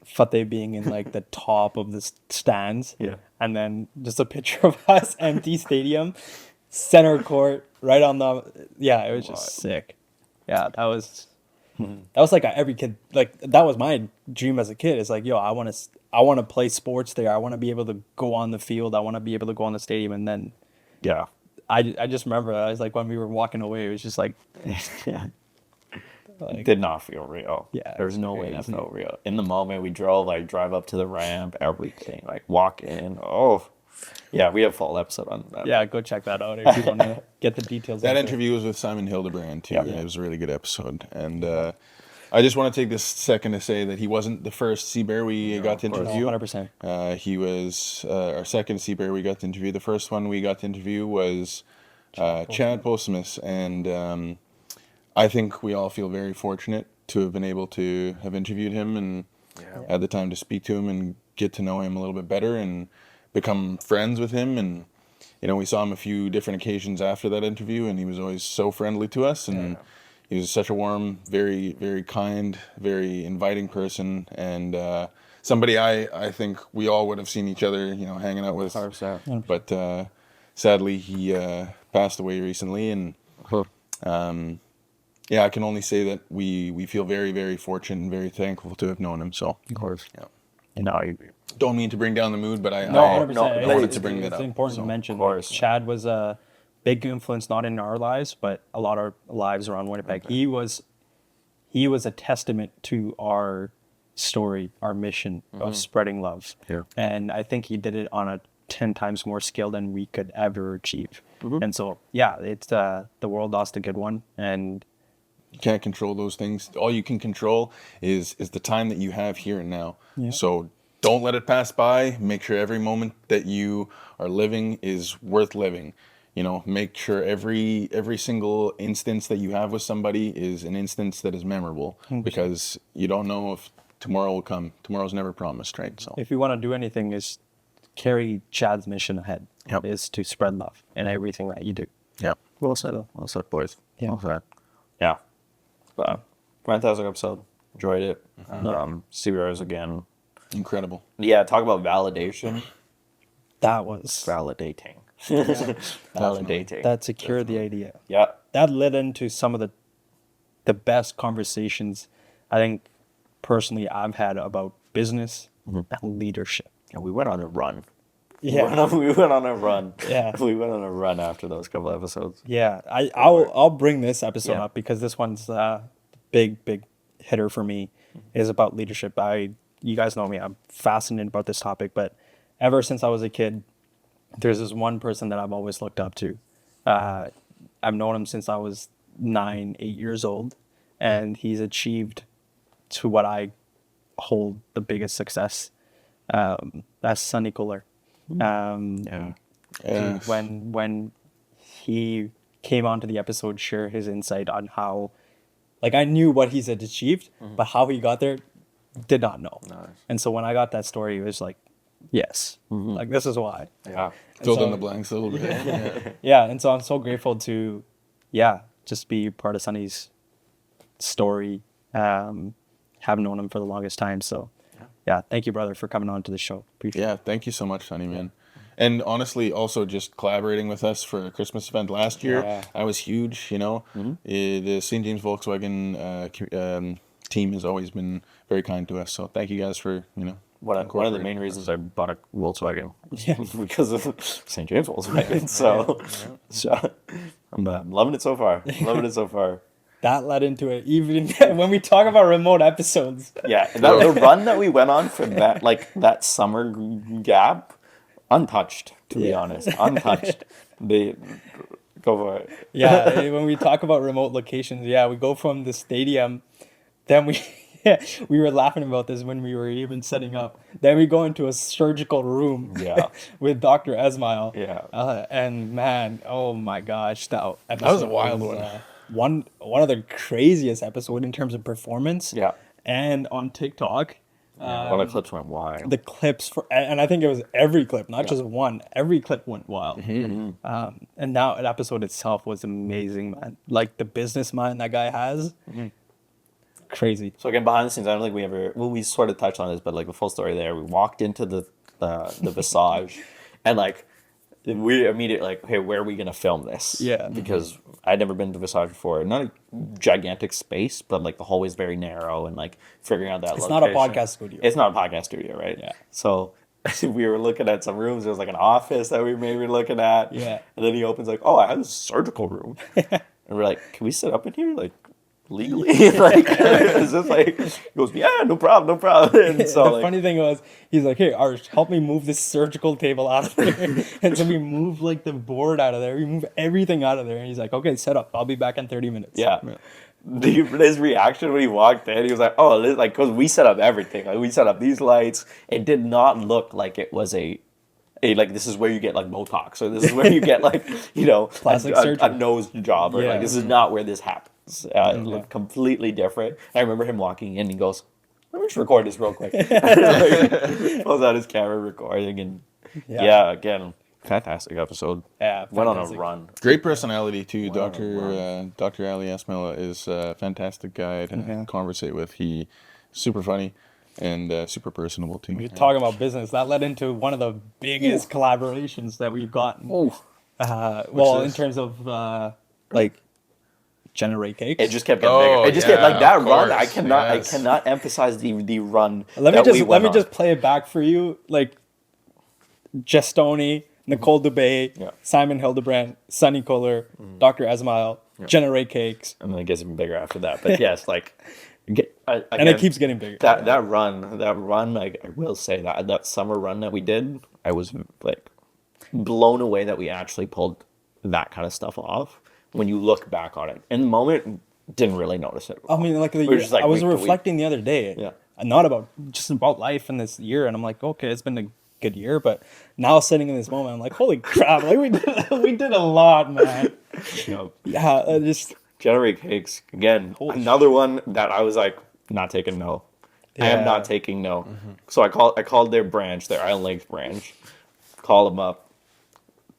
Fateh being in like the top of the stands. Yeah. And then just a picture of us, empty stadium, center court, right on the, yeah, it was just sick. Yeah, that was like every kid, like that was my dream as a kid. It's like, yo, I want to play sports there. I want to be able to go on the field. I want to be able to go on the stadium. And then Yeah. I just remember, I was like, when we were walking away, it was just like, Yeah. like Did not feel real. Yeah, There's it was no way that crazy. felt real. In the moment we drove, like drive up to the ramp, everything, like walk in. Oh, yeah, we have a full episode on that. yeah, go check that out if you want to get the details. That out there. interview was with Simon Hildebrand too. Yeah. And it was a really good episode. And I just want to take this second to say that he wasn't the first Sea Bear we got to of course. interview. 100%. He was our second Sea Bear we got to interview. The first one we got to interview was Chad Postmus. And I think we all feel very fortunate to have been able to have interviewed him and had the time to speak to him and get to know him a little bit better and become friends with him. And we saw him a few different occasions after that interview, and he was always so friendly to us. And he was such a warm, very, very kind, very inviting person, and somebody I think we all would have seen each other, hanging out with. 100%. But sadly, he passed away recently, and I can only say that we feel very, very fortunate and very thankful to have known him. So, Of course. yeah. And now I agree. Don't mean to bring down the mood, but I No, 100%. no, wanted to bring that it's up. important So, to mention. of course. Chad was a big influence, not in our lives, but a lot of lives around Winnipeg. He was a testament to our story, our mission of spreading love. Yeah. And I think he did it on a 10 times more scale than we could ever achieve. And so, yeah, it's the world lost a good one. And You can't control those things. All you can control is the time that you have here and now. Yeah. So don't let it pass by. Make sure every moment that you are living is worth living. Make sure every single instance that you have with somebody is an instance that is memorable, because you don't know if tomorrow will come. Tomorrow's never promised, right? So if you want to do anything, is carry Chad's mission ahead. Yep. Is to spread love in everything that you do. yeah. Well said. Well said, boys. Yeah. Well said. Yeah. Fantastic episode. Enjoyed it. Sea Bears again. Incredible. Yeah, talk about validation. That was Validating. Validating. that secured the idea. Yeah. That led into some of the best conversations I think personally I've had about business and leadership. Yeah, we went on a run. Yeah. We went on a run. Yeah. We went on a run after those couple episodes. Yeah, I'll bring this episode Yeah. up because this one's a big hitter for me. It is about leadership. You guys know me. I'm fascinated about this topic, but ever since I was a kid, there's this one person that I've always looked up to. I've known him since I was 8 years old, and he's achieved to what I hold the biggest success. That's Sonny Kohler. Yeah. Yes. When he came onto the episode, share his insight on how, like, I knew what he's had achieved, but how he got there, did not know. Nice. And so when I got that story, it was like, yes, like this is why. Yeah. Filled so- in the blanks a little bit. Yeah. Yeah, and so I'm so grateful to, just be part of Sonny's story. Have known him for the longest time. So, thank you, brother, for coming on to the show. Appreciate it. Yeah, thank you so much, Sonny, man. And honestly, also just collaborating with us for a Christmas event last year, Yeah. that was huge, The St. James Volkswagen team has always been very kind to us. So thank you guys for, One of the incorporating main us. reasons I bought a Volkswagen Yeah. because of St. James Volkswagen. So I'm loving it so far. Loving it so far. That led into it. Even when we talk about remote episodes, Yeah, the run that we went on for that summer gap, untouched, to be Yeah. honest, untouched. Go for it. when we talk about remote locations, we go from the stadium, then we were laughing about this when we were even setting up. Then we go into a surgical room Yeah. with Dr. Esmail. Yeah. And man, oh my gosh, that was a wild one. One of the craziest episodes in terms of performance. Yeah. And on TikTok, One of the clips went wild. the clips and I think it was every clip, not just one. Every clip went wild. Mm-hmm. And now an episode itself was amazing, man. Like the business mind that guy has, crazy. So again, behind the scenes, I don't think we sort of touched on this, but like the full story there, we walked into the Visage, and like we immediately like, hey, where are we gonna film this? Yeah. because I'd never been to Visage before. Not a gigantic space, but like the hallway's very narrow, and like figuring out that It's location. not a podcast studio. It's not a podcast studio, right? Yeah. So we were looking at some rooms. There was like an office that we maybe were looking at. Yeah. And then he opens like, oh, I have a surgical room. And we're like, can we sit up in here? Like, legally? Like, is this like, he goes, yeah, no problem. And so the like, funny thing was, he's like, hey, Arsh, help me move this surgical table out of there. And so we moved like the board out of there. We moved everything out of there. And he's like, okay, set up. I'll be back in 30 minutes. yeah. His reaction when he walked in, he was like, oh, like, because we set up everything. Like, we set up these lights. It did not look like it was a like, this is where you get like Botox, or this is where you get like, Plastic a surgery. nose job, or Yeah. like, this is not where this happens. It looked completely different. I remember him walking in and he goes, let me just record this real quick. Like, pulls out his camera recording, and again, fantastic episode. Yeah, Went on a fantastic. run. Great personality too. Wow, Dr. Ali Esmail is a fantastic guy to conversate with. He super funny and super personable too. You're talking about business. That led into one of the biggest collaborations that we've gotten. Well, in terms of like generate cakes. It just kept getting Oh, bigger. It just yeah, kept like that of run. course, I yes. cannot emphasize the run. let me that we just went on. play it back for you. Like Gestoni, Nicole Dubé, Yeah. Simon Hildebrand, Sonny Kohler, Dr. Esmail, generate cakes, and then it gets even bigger after that. But yes, like, and it keeps getting bigger. that run. Like, I will say that summer run that we did, I was like blown away that we actually pulled that kind of stuff off when you look back on it. In the moment, didn't really notice it. I mean, like, We're just like I was week to week. reflecting the other day, Yeah. not about just about life in this year, and I'm like, okay, it's been a good year, but now sitting in this moment, I'm like, holy crap, like we did a lot, man. You know, Yeah, just Generate Cakes again, another one that I was like, not taking no. I am Yeah. not taking no. So I called their branch, their Island Lakes branch, call them up.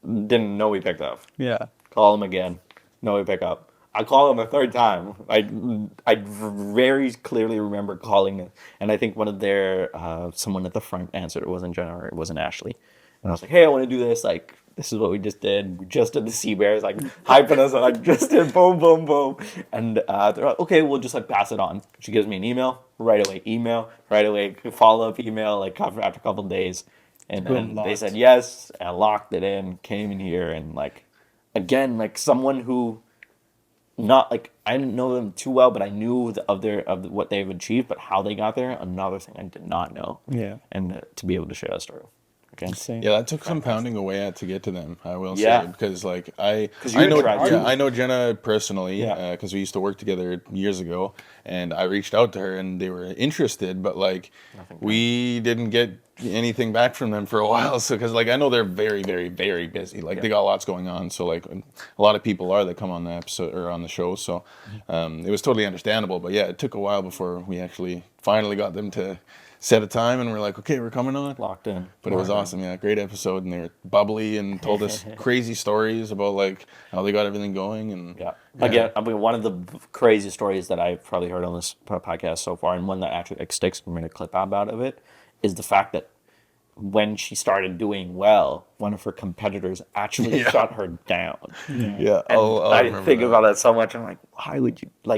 Didn't know we picked up. yeah, Call them again. No, we pick up. I call them a third time. I very clearly remember calling it, and I think one of their someone at the front answered. It wasn't Jenna or it wasn't Ashley, and I was like, "Hey, I want to do this. Like, this is what we just did. We just did the Sea Bears, like hyping us, and like just did boom, boom, boom." And they're like, "Okay, we'll just like pass it on." She gives me an email right away, follow up email like after a couple of days, and then they Locked. said yes, and I locked it in, came in here, and like again, like someone who. Not like I didn't know them too well, but I knew of what they've achieved, but how they got there, another thing I did not know. yeah, And to be able to share that story. Okay. insane. Yeah, that took some pounding away at to get to them. I will Yeah. say because like you I know tried to. I know Jenna personally Yeah. because we used to work together years ago, and I reached out to her and they were interested, but like we didn't get anything back from them for a while. So because like I know they're very very very busy, like they got lots going on. So like a lot of people are that come on the episode or on the show. So it was totally understandable. But yeah, it took a while before we actually finally got them to set a time and we're like, okay, we're coming on. Locked in. But it was awesome, yeah. Great episode, and they were bubbly and told us crazy stories about like how they got everything going. And Yeah. Again, I mean, one of the crazy stories that I've probably heard on this podcast so far, and one that actually like, sticks, we made a clip out of it, is the fact that when she started doing well, one of her competitors actually shut her down. yeah, And I'll I remember think that. about that so much. I'm like,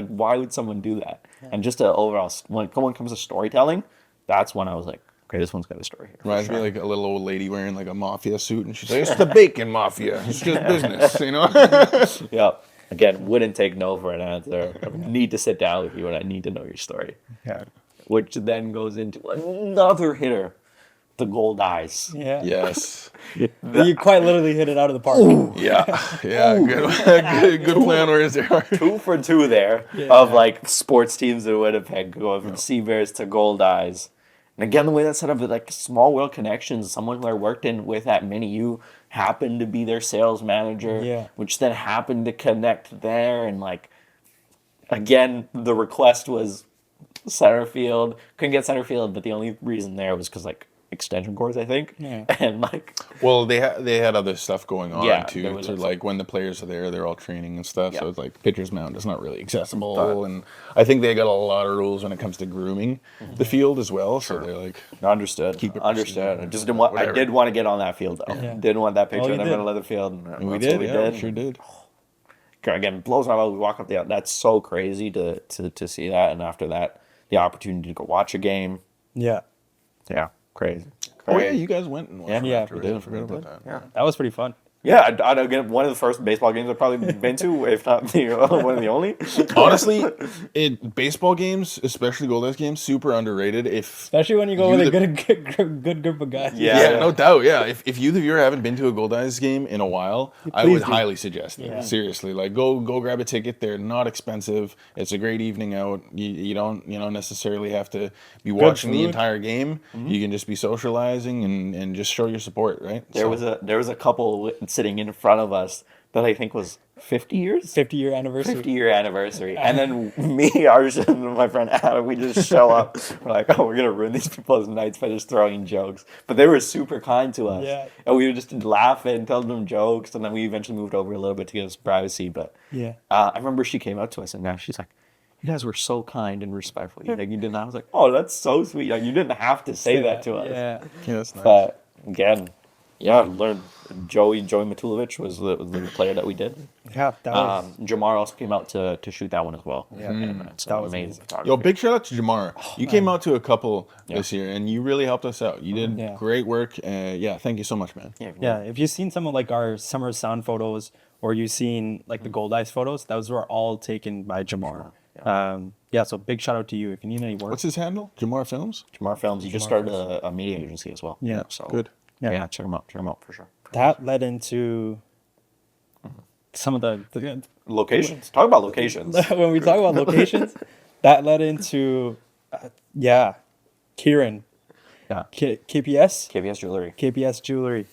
why would someone do that? And just a overall, when it comes to storytelling, that's when I was like, okay, this one's got a story here. for Reminds me sure. of like a little old lady wearing like a mafia suit, and she's like, "It's the bacon mafia. It's just business, you know." Yeah. Again, wouldn't take no for an answer. I need to sit down with you and I need to know your story. Yeah, Which then goes into another hitter, the Goldeyes. yeah. Yes. You quite literally hit it out of the park. Yeah. Yeah. Good plan. Where's there? 2 for 2 there of like sports teams in Winnipeg going from Sea Bears to Goldeyes. And again, the way that's set up, like small world connections, someone who I worked in with at Mini U happened to be their sales manager, which then happened to connect there. And like, again, the request was center field. Couldn't get center field, but the only reason there was because like extension cords, I think. Yeah. And like, Well, they had other stuff going on Yeah, too. there was So also- like when the players are there, they're all training and stuff. Yeah. So it's like pitcher's mound is not really accessible, and I think they got a lot of rules when it comes to grooming the field as well. So they're like, understood. Keep it Understood. I just didn't want. I Whatever. did want to get on that field though. Yeah. Didn't want that picture you in the did. middle of the field. And we that's did, what yeah, we sure did. Again, blows my mind. We walk up the. That's so crazy to see that, and after that, the opportunity to go watch a game. Yeah, Yeah, crazy. Oh yeah, you guys went and watched. Yeah, after we it. did, I forgot we about did. that. Yeah. that was pretty fun. Yeah, I'd again one of the first baseball games I've probably been to, if not one of the only. Honestly, baseball games, especially Goldeyes games, super underrated. If Especially when you go You with a the- good group of guys. Yeah. no doubt, yeah. If you haven't been to a Goldeyes game in a while, I would do. highly suggest it. Yeah. Seriously, like go grab a ticket. They're not expensive. It's a great evening out. You don't necessarily have to be watching the food. entire game. You can just be socializing and just show your support, right? There was a couple sitting in front of us that I think was 50 years. 50-year anniversary. 50-year anniversary. And then me, Arjun, and my friend Adam, we just show up. We're like, oh, we're going to ruin these people's nights by just throwing jokes. But they were super kind to us. Yeah. And we would just laugh and tell them jokes. And then we eventually moved over a little bit to give us privacy. But Yeah. I remember she came up to us and now she's like, you guys were so kind and respectful. Like, you didn't. I was like, oh, that's so sweet. Like, you didn't have to say that to us. Yeah. Yeah, that's nice. But again, yeah, learned Joey Matulovic was the player that we did. Yeah, that was Jamar also came out to shoot that one as well. Yeah. So That was amazing. Yo, big shout out to Jamar. You came out to a couple this year, and you really helped us out. You did Yeah. great work. Yeah, thank you so much, man. Yeah, if you've seen some of like our summer sound photos or you've seen like the Goldeyes photos, those were all taken by Jamar. Yeah, so big shout out to you if you need any work. What's his handle? Jamar Films? Jamar Films. He just started a media agency as well. Yeah. So Good. Yeah. Yeah. Check him out. Check him out for sure. That led into some of the Locations. Talk about locations. when we talk about locations, that led into, Kieran, Yeah. KPS, KBS Jewelry. KPS Jewelry,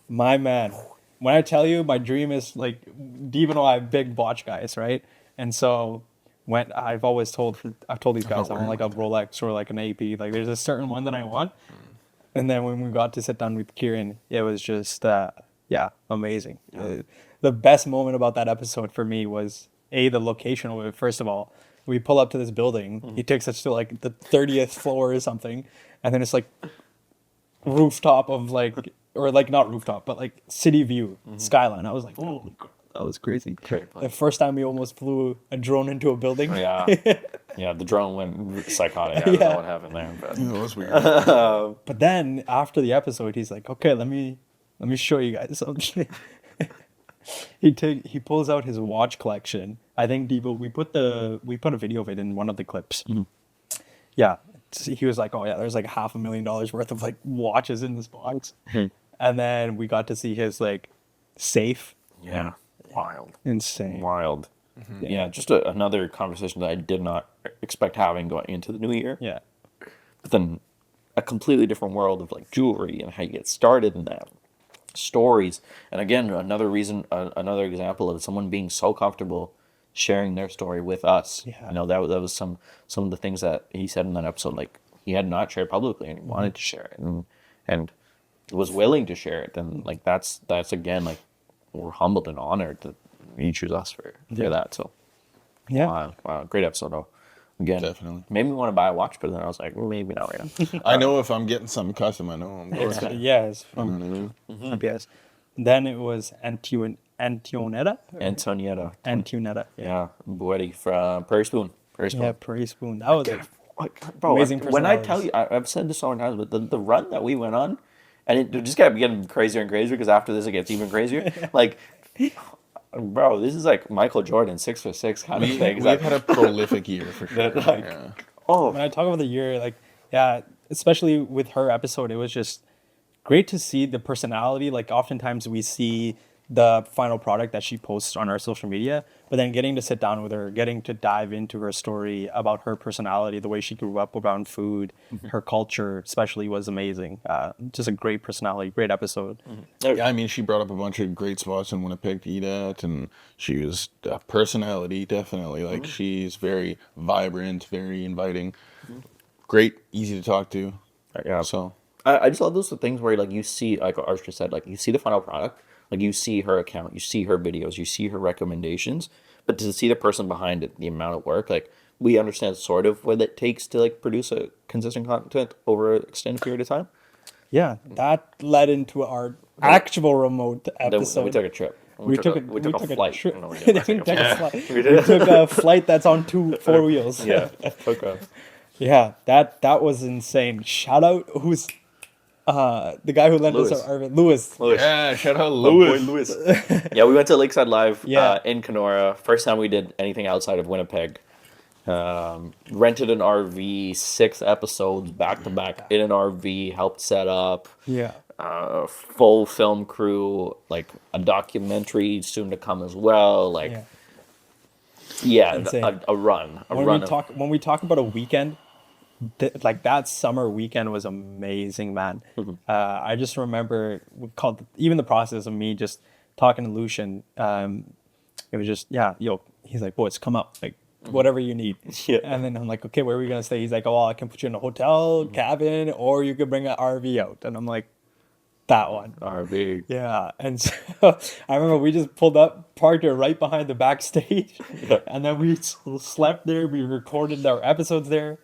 my man. When I tell you, my dream is like, even though I'm big watch guys, right? And so when I've told these guys I want like a Rolex or like an AP. Like there's a certain one that I want. And then when we got to sit down with Kieran, it was just amazing. The best moment about that episode for me was the location of it. First of all, we pull up to this building. He takes us to like the 30th floor or something, and then it's like rooftop of like, or like not rooftop, but like city view skyline. I was like, oh, that was crazy. The first time we almost flew a drone into a building. Yeah. Yeah, the drone went psychotic. I don't know what happened there. But. It was weird. But then after the episode, he's like, okay, let me show you guys something. He pulls out his watch collection. I think Devo, we put a video of it in one of the clips. Yeah. He was like, oh yeah, there's like $500,000 worth of like watches in this box. And then we got to see his like safe. Yeah. Wild. Insane. Wild. Yeah, just another conversation that I did not expect having going into the new year. Yeah. But then a completely different world of like jewelry and how you get started in that. Stories. And again, another example of someone being so comfortable sharing their story with us. Yeah. You know, that was some of the things that he said in that episode, like he had not shared publicly and he wanted to share it and was willing to share it. And like that's again, like we're humbled and honored that you choose us for that. So Yeah. wow, great episode though. Again, Definitely. made me want to buy a watch, but then I was like, well, maybe not right now. I know if I'm getting something custom, I know I'm going. Yes. You know what I mean? KPS. Then it was Antionetta. Antonietta. Yeah, Boetti from Prairie Spoon. Yeah, Prairie Spoon. That was Bro, amazing when I personalities. tell you, I've said this so many times, but the run that we went on, and it just kept getting crazier and crazier because after this it gets even crazier. Like, bro, this is like Michael Jordan 6'6" kind of thing. We've had a prolific year for sure. Like, Yeah. oh, when I talk about the year, like, yeah, especially with her episode, it was just great to see the personality. Like, oftentimes we see the final product that she posts on our social media, but then getting to sit down with her, getting to dive into her story about her personality, the way she grew up around food, her culture especially was amazing. Just a great personality, great episode. Yeah, I mean, she brought up a bunch of great spots in Winnipeg to eat at, and she was a personality, definitely. Like, she's very vibrant, very inviting, great, easy to talk to. yeah. So, I just love those things where like you see, like Archer said, like you see the final product, like you see her account, you see her videos, you see her recommendations, but to see the person behind it, the amount of work, like we understand sort of what it takes to like produce a consistent content over an extended period of time. Yeah, that led into our actual remote Then episode. we took a trip. We took a flight. trip. No, we We didn't. took a flight. We took a flight that's on 4 wheels. Yeah, took a. Yeah, that was insane. Shout out who's the guy who lent us Lewis. our Lewis. yeah, shout out Boy, Lewis. Lewis. Yeah, we went to Lakeside Live Yeah. in Kenora. First time we did anything outside of Winnipeg. Rented an RV, 6 episodes back to back in an RV, helped set up. Yeah. Full film crew, like a documentary soon to come as well. Like, Yeah. yeah, Insane. a run. When we talk about a weekend, like that summer weekend was amazing, man. I just remember even the process of me just talking to Lucian. It was just he's like, boys, come up, like whatever you need. Yeah. And then I'm like, okay, where are we gonna stay? He's like, oh, I can put you in a hotel cabin, or you could bring an RV out. And I'm like, that one. RV. Yeah, and so I remember we just pulled up, parked it right behind the backstage, and then we slept there. We recorded our episodes there.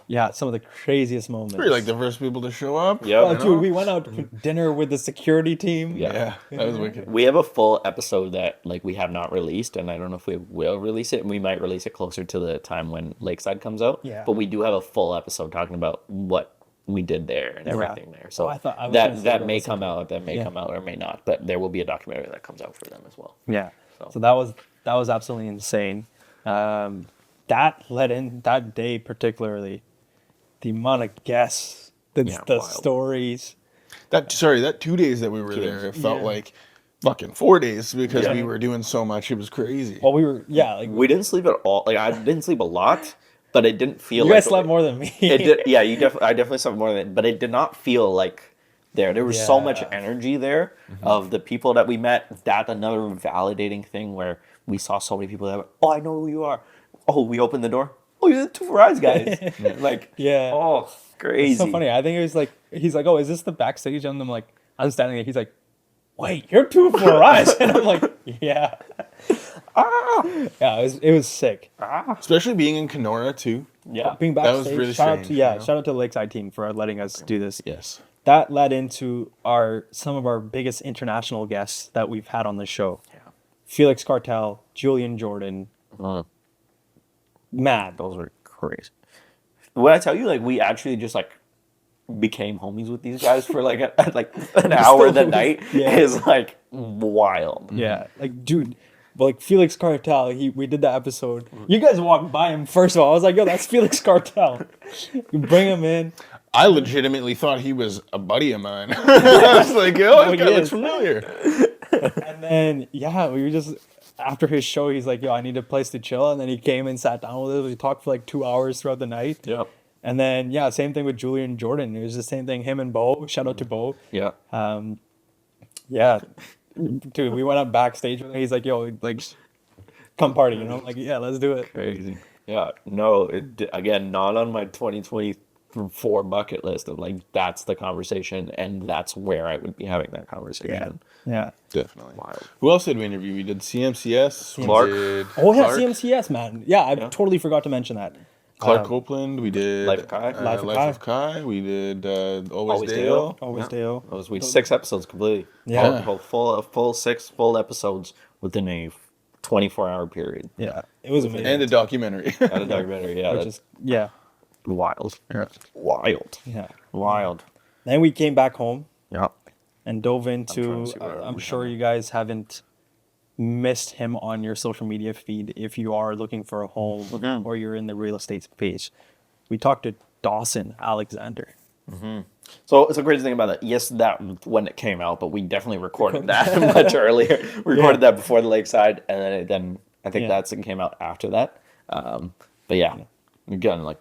Yeah, some of the craziest moments. We're like the first people to show up. Yep. Oh, dude, we went out to dinner with the security team. Yeah. Yeah, that was wicked. We have a full episode that like we have not released, and I don't know if we will release it. We might release it closer to the time when Lakeside comes out. Yeah. But we do have a full episode talking about what we did there and everything there. So I thought I was gonna say that that may was come out, that may come out or may not. But there will be a documentary that comes out for them as well. Yeah. So. So that was absolutely insane. That led in that day particularly, the amount of guests, the wild. stories. That 2 days that we were there, it felt Yeah. like fucking 4 days because we were doing so much. It was crazy. Well, we were, like, We didn't sleep at all. Like I didn't sleep a lot, but it didn't feel you like guys slept more than me. It did. Yeah, I definitely slept more than it, but it did not feel like there was so much Yeah. energy there of the people that we met. That another validating thing where we saw so many people that were, oh, I know who you are. Oh, we opened the door. Oh, you're the Two for Eyes guys. Like, Yeah. oh, crazy. It's so funny. I think it was like, he's like, oh, is this the backstage? And I'm like, I'm standing there. He's like, wait, you're Two for Eyes. And I'm like, yeah. Yeah, it was sick. Especially being in Kenora too. Yeah. Being That backstage. was really shout out strange, to you know? shout out to the Lakeside team for letting us do this. Yes. That led into some of our biggest international guests that we've had on the show. Yeah. Felix Cartel, Julian Jordan. Mad. Those were crazy. When I tell you, like, we actually just like became homies with these guys for like an hour the night is like wild. Yeah, like dude, like Felix Cartel. We did that episode. You guys walked by him first of all. I was like, yo, that's Felix Cartel. You bring him in. I legitimately thought he was a buddy of mine. I was like, oh, that guy looks familiar. And then we were just after his show. He's like, yo, I need a place to chill. And then he came and sat down with us. We talked for like 2 hours throughout the night. Yep. And then same thing with Julian Jordan. It was the same thing. Him and Bo. Shout out to Bo. Yeah. Dude, we went up backstage with him. He's like, yo, like, come party, you know? Like, yeah, let's do it. Crazy. Yeah. No, again, not on my 2024 bucket list of like, that's the conversation and that's where I would be having that conversation. Yeah. Definitely. Wild. Who else did we interview? We did CMCS. Clark. We did Oh, yeah, Clark. CMCS, man. Yeah, I totally forgot to mention that. Clark Copeland. We did Life of Kai. Life of Life of Kai. We did Always Always Dale. Dale. Always Dale. Those we 6 episodes completely. Yeah. Full 6 full episodes within a 24-hour period. Yeah, it was amazing. And a documentary. At a documentary. Yeah. Which That's is, wild. Yeah. Wild. yeah. Wild. Then we came back home Yeah. and dove trying to into. see where I'm we sure you guys haven't missed him on your social media feed if you are looking for a home or you're in the real estate space. We talked to Dawson Alexander. So it's a crazy thing about that. Yes, that when it came out, but we definitely recorded that much earlier. We recorded that before the Lakeside, and then I think that's it came out after that. But yeah, again, like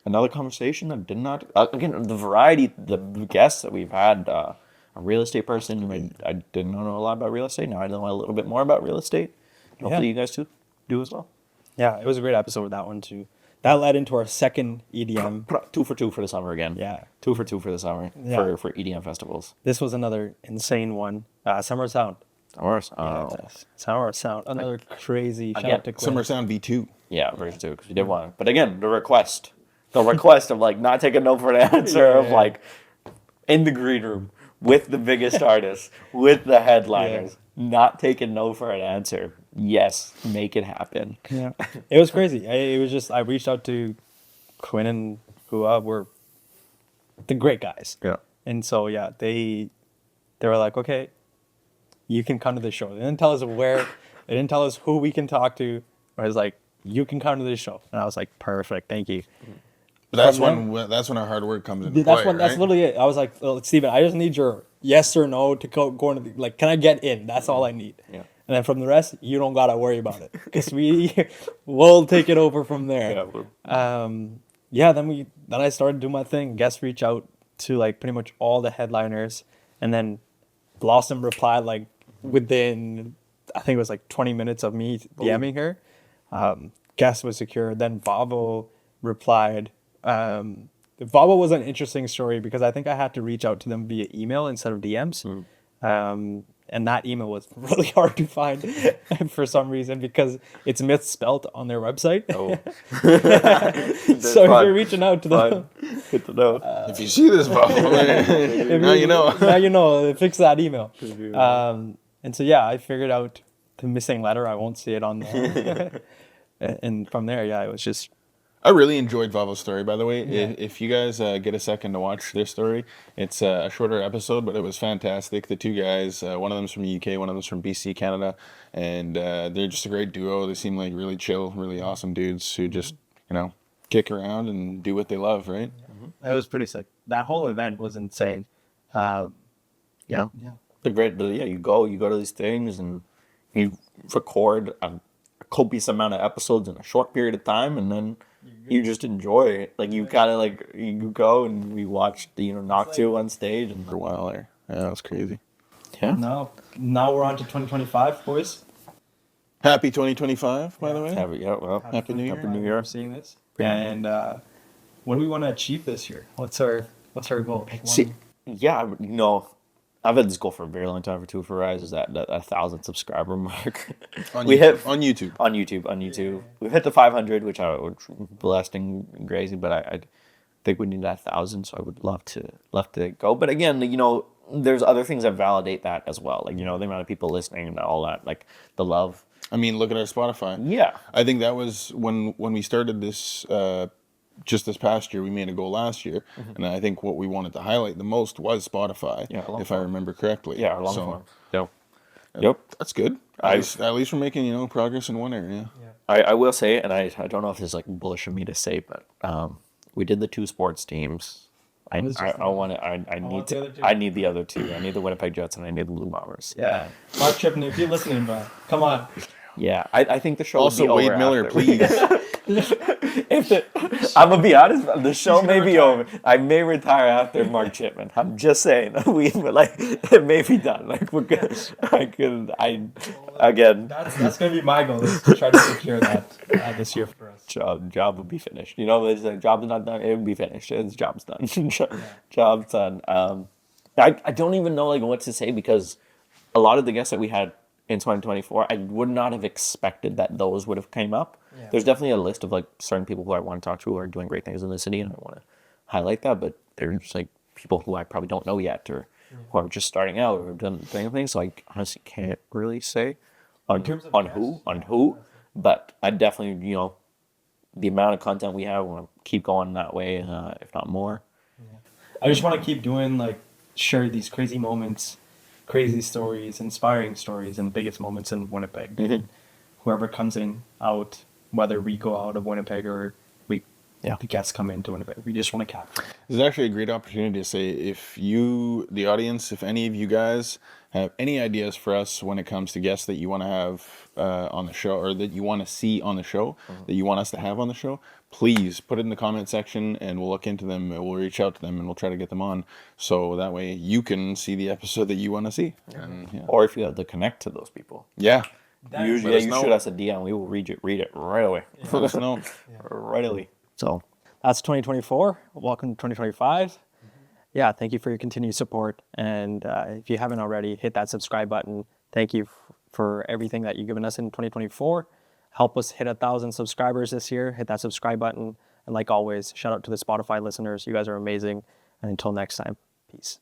another conversation that did not again the variety, the guests that we've had. A real estate person. I didn't know a lot about real estate. Now I know a little bit more about real estate. Hopefully, you guys too do as well. Yeah, it was a great episode with that one too. That led into our second EDM. 2 for 2 for the summer again. Yeah. 2 for 2 for the summer for EDM festivals. This was another insane one. Summer Sound. Summer Sound. Another crazy. Shout out to Quinn. Summer Sound V2. Yeah, version 2 because we did one. But again, the request of like not taking no for an answer of like in the green room with the biggest artists, with the headliners, not taking no for an answer. Yes, make it happen. Yeah, it was crazy. It was just I reached out to Quinn and Hua were the great guys. Yeah. And so they were like, okay, you can come to the show. They didn't tell us where. They didn't tell us who we can talk to. I was like, you can come to the show, and I was like, perfect, thank you. But that's when our hard work comes into That's play, that's right? literally it. I was like, Steven, I just need your yes or no to go into the, like, can I get in? That's all I need. Yeah. And then from the rest, you don't gotta worry about it because we'll take it over from there. Then I started doing my thing. Guests reach out to like pretty much all the headliners, and then Blossom replied like within I think it was like 20 minutes of me DMing her. Guest was secured. Then Vavo replied. Vavo was an interesting story because I think I had to reach out to them via email instead of DMs. And that email was really hard to find for some reason because it's misspelled on their website. Oh. So if you're reaching out to them, Good to know. If you see this, Buffalo, now you know. now you know. Fix that email. And so I figured out the missing letter. I won't see it on there. And from there, it was just. I really enjoyed Vavo's story, by the way. If you guys get a second to watch their story, it's a shorter episode, but it was fantastic. The two guys, one of them's from the UK, one of them's from BC, Canada, and they're just a great duo. They seem like really chill, really awesome dudes who just, kick around and do what they love, right? It was pretty sick. That whole event was insane. You go to these things and you record a copious amount of episodes in a short period of time, and then you just enjoy it. Like you kind of like you go and we watched the Noctu on stage and For a while there. Yeah, that was crazy. yeah. Now we're on to 2025, boys. Happy 2025, by the way. Happy New Year. Happy New Year. Seeing this. And what do we want to achieve this year? What's our goal? See, yeah, I've had this goal for a very long time for Rise is that 1,000 subscriber mark. On we YouTube. hit On YouTube. on YouTube. We've hit the 500, which I was blessed and crazy, but I think we need that 1,000. So I would love to go. But again, there's other things that validate that as well. Like the amount of people listening and all that, like the love. I mean, look at our Spotify. Yeah, I think that was when we started this. Just this past year, we made a goal last year, and I think what we wanted to highlight the most was Spotify, if I remember correctly. yeah, our long form. Yep. That's good. At least we're making progress in one area. Yeah. I will say, and I don't know if this is like bullish of me to say, but we did the 2 sports teams. I need the other 2. I need the Winnipeg Jets and I need the Blue Bombers. Yeah. Mark Trippin, if you're listening, bro, come on. Yeah, I think the show Also, will be Wade over Miller, after. please. I'm gonna be honest, the show may be over. I may retire after Mark Chipman. I'm just saying, it may be done. Like we're good. That's gonna be my goal is to try to secure that this year for us. Job will be finished. It's like job's not done. It will be finished. It's job's done. Job's done. I don't even know what to say because a lot of the guests that we had in 2024, I would not have expected that those would have came up. Yeah. There's definitely a list of certain people who I want to talk to who are doing great things in the city, and I want to highlight that. But there's people who I probably don't know yet, or who are just starting out, or have done things. So I honestly can't really say on who. But I definitely, the amount of content we have, I want to keep going that way, if not more. Yeah. I just want to keep doing share these crazy moments. Crazy stories, inspiring stories, and biggest moments in Winnipeg. Mm-hmm. Whoever comes out, whether we go out of Winnipeg or the guests come into Winnipeg, we just want to capture. This is actually a great opportunity to say if you, the audience, if any of you guys have any ideas for us when it comes to guests that you want to have on the show or that you want to see on the show, that you want us to have on the show, please put it in the comment section and we'll look into them. We'll reach out to them and we'll try to get them on. So that way you can see the episode that you want to see. And, or if you have to connect to those people. Yeah. You shoot us a DM. We will read it right away. Yeah. Let us know. Right away. So that's 2024. Welcome to 2025. Yeah, thank you for your continued support. And if you haven't already, hit that subscribe button. Thank you for everything that you've given us in 2024. Help us hit 1,000 subscribers this year. Hit that subscribe button. And like always, shout out to the Spotify listeners. You guys are amazing. And until next time, peace.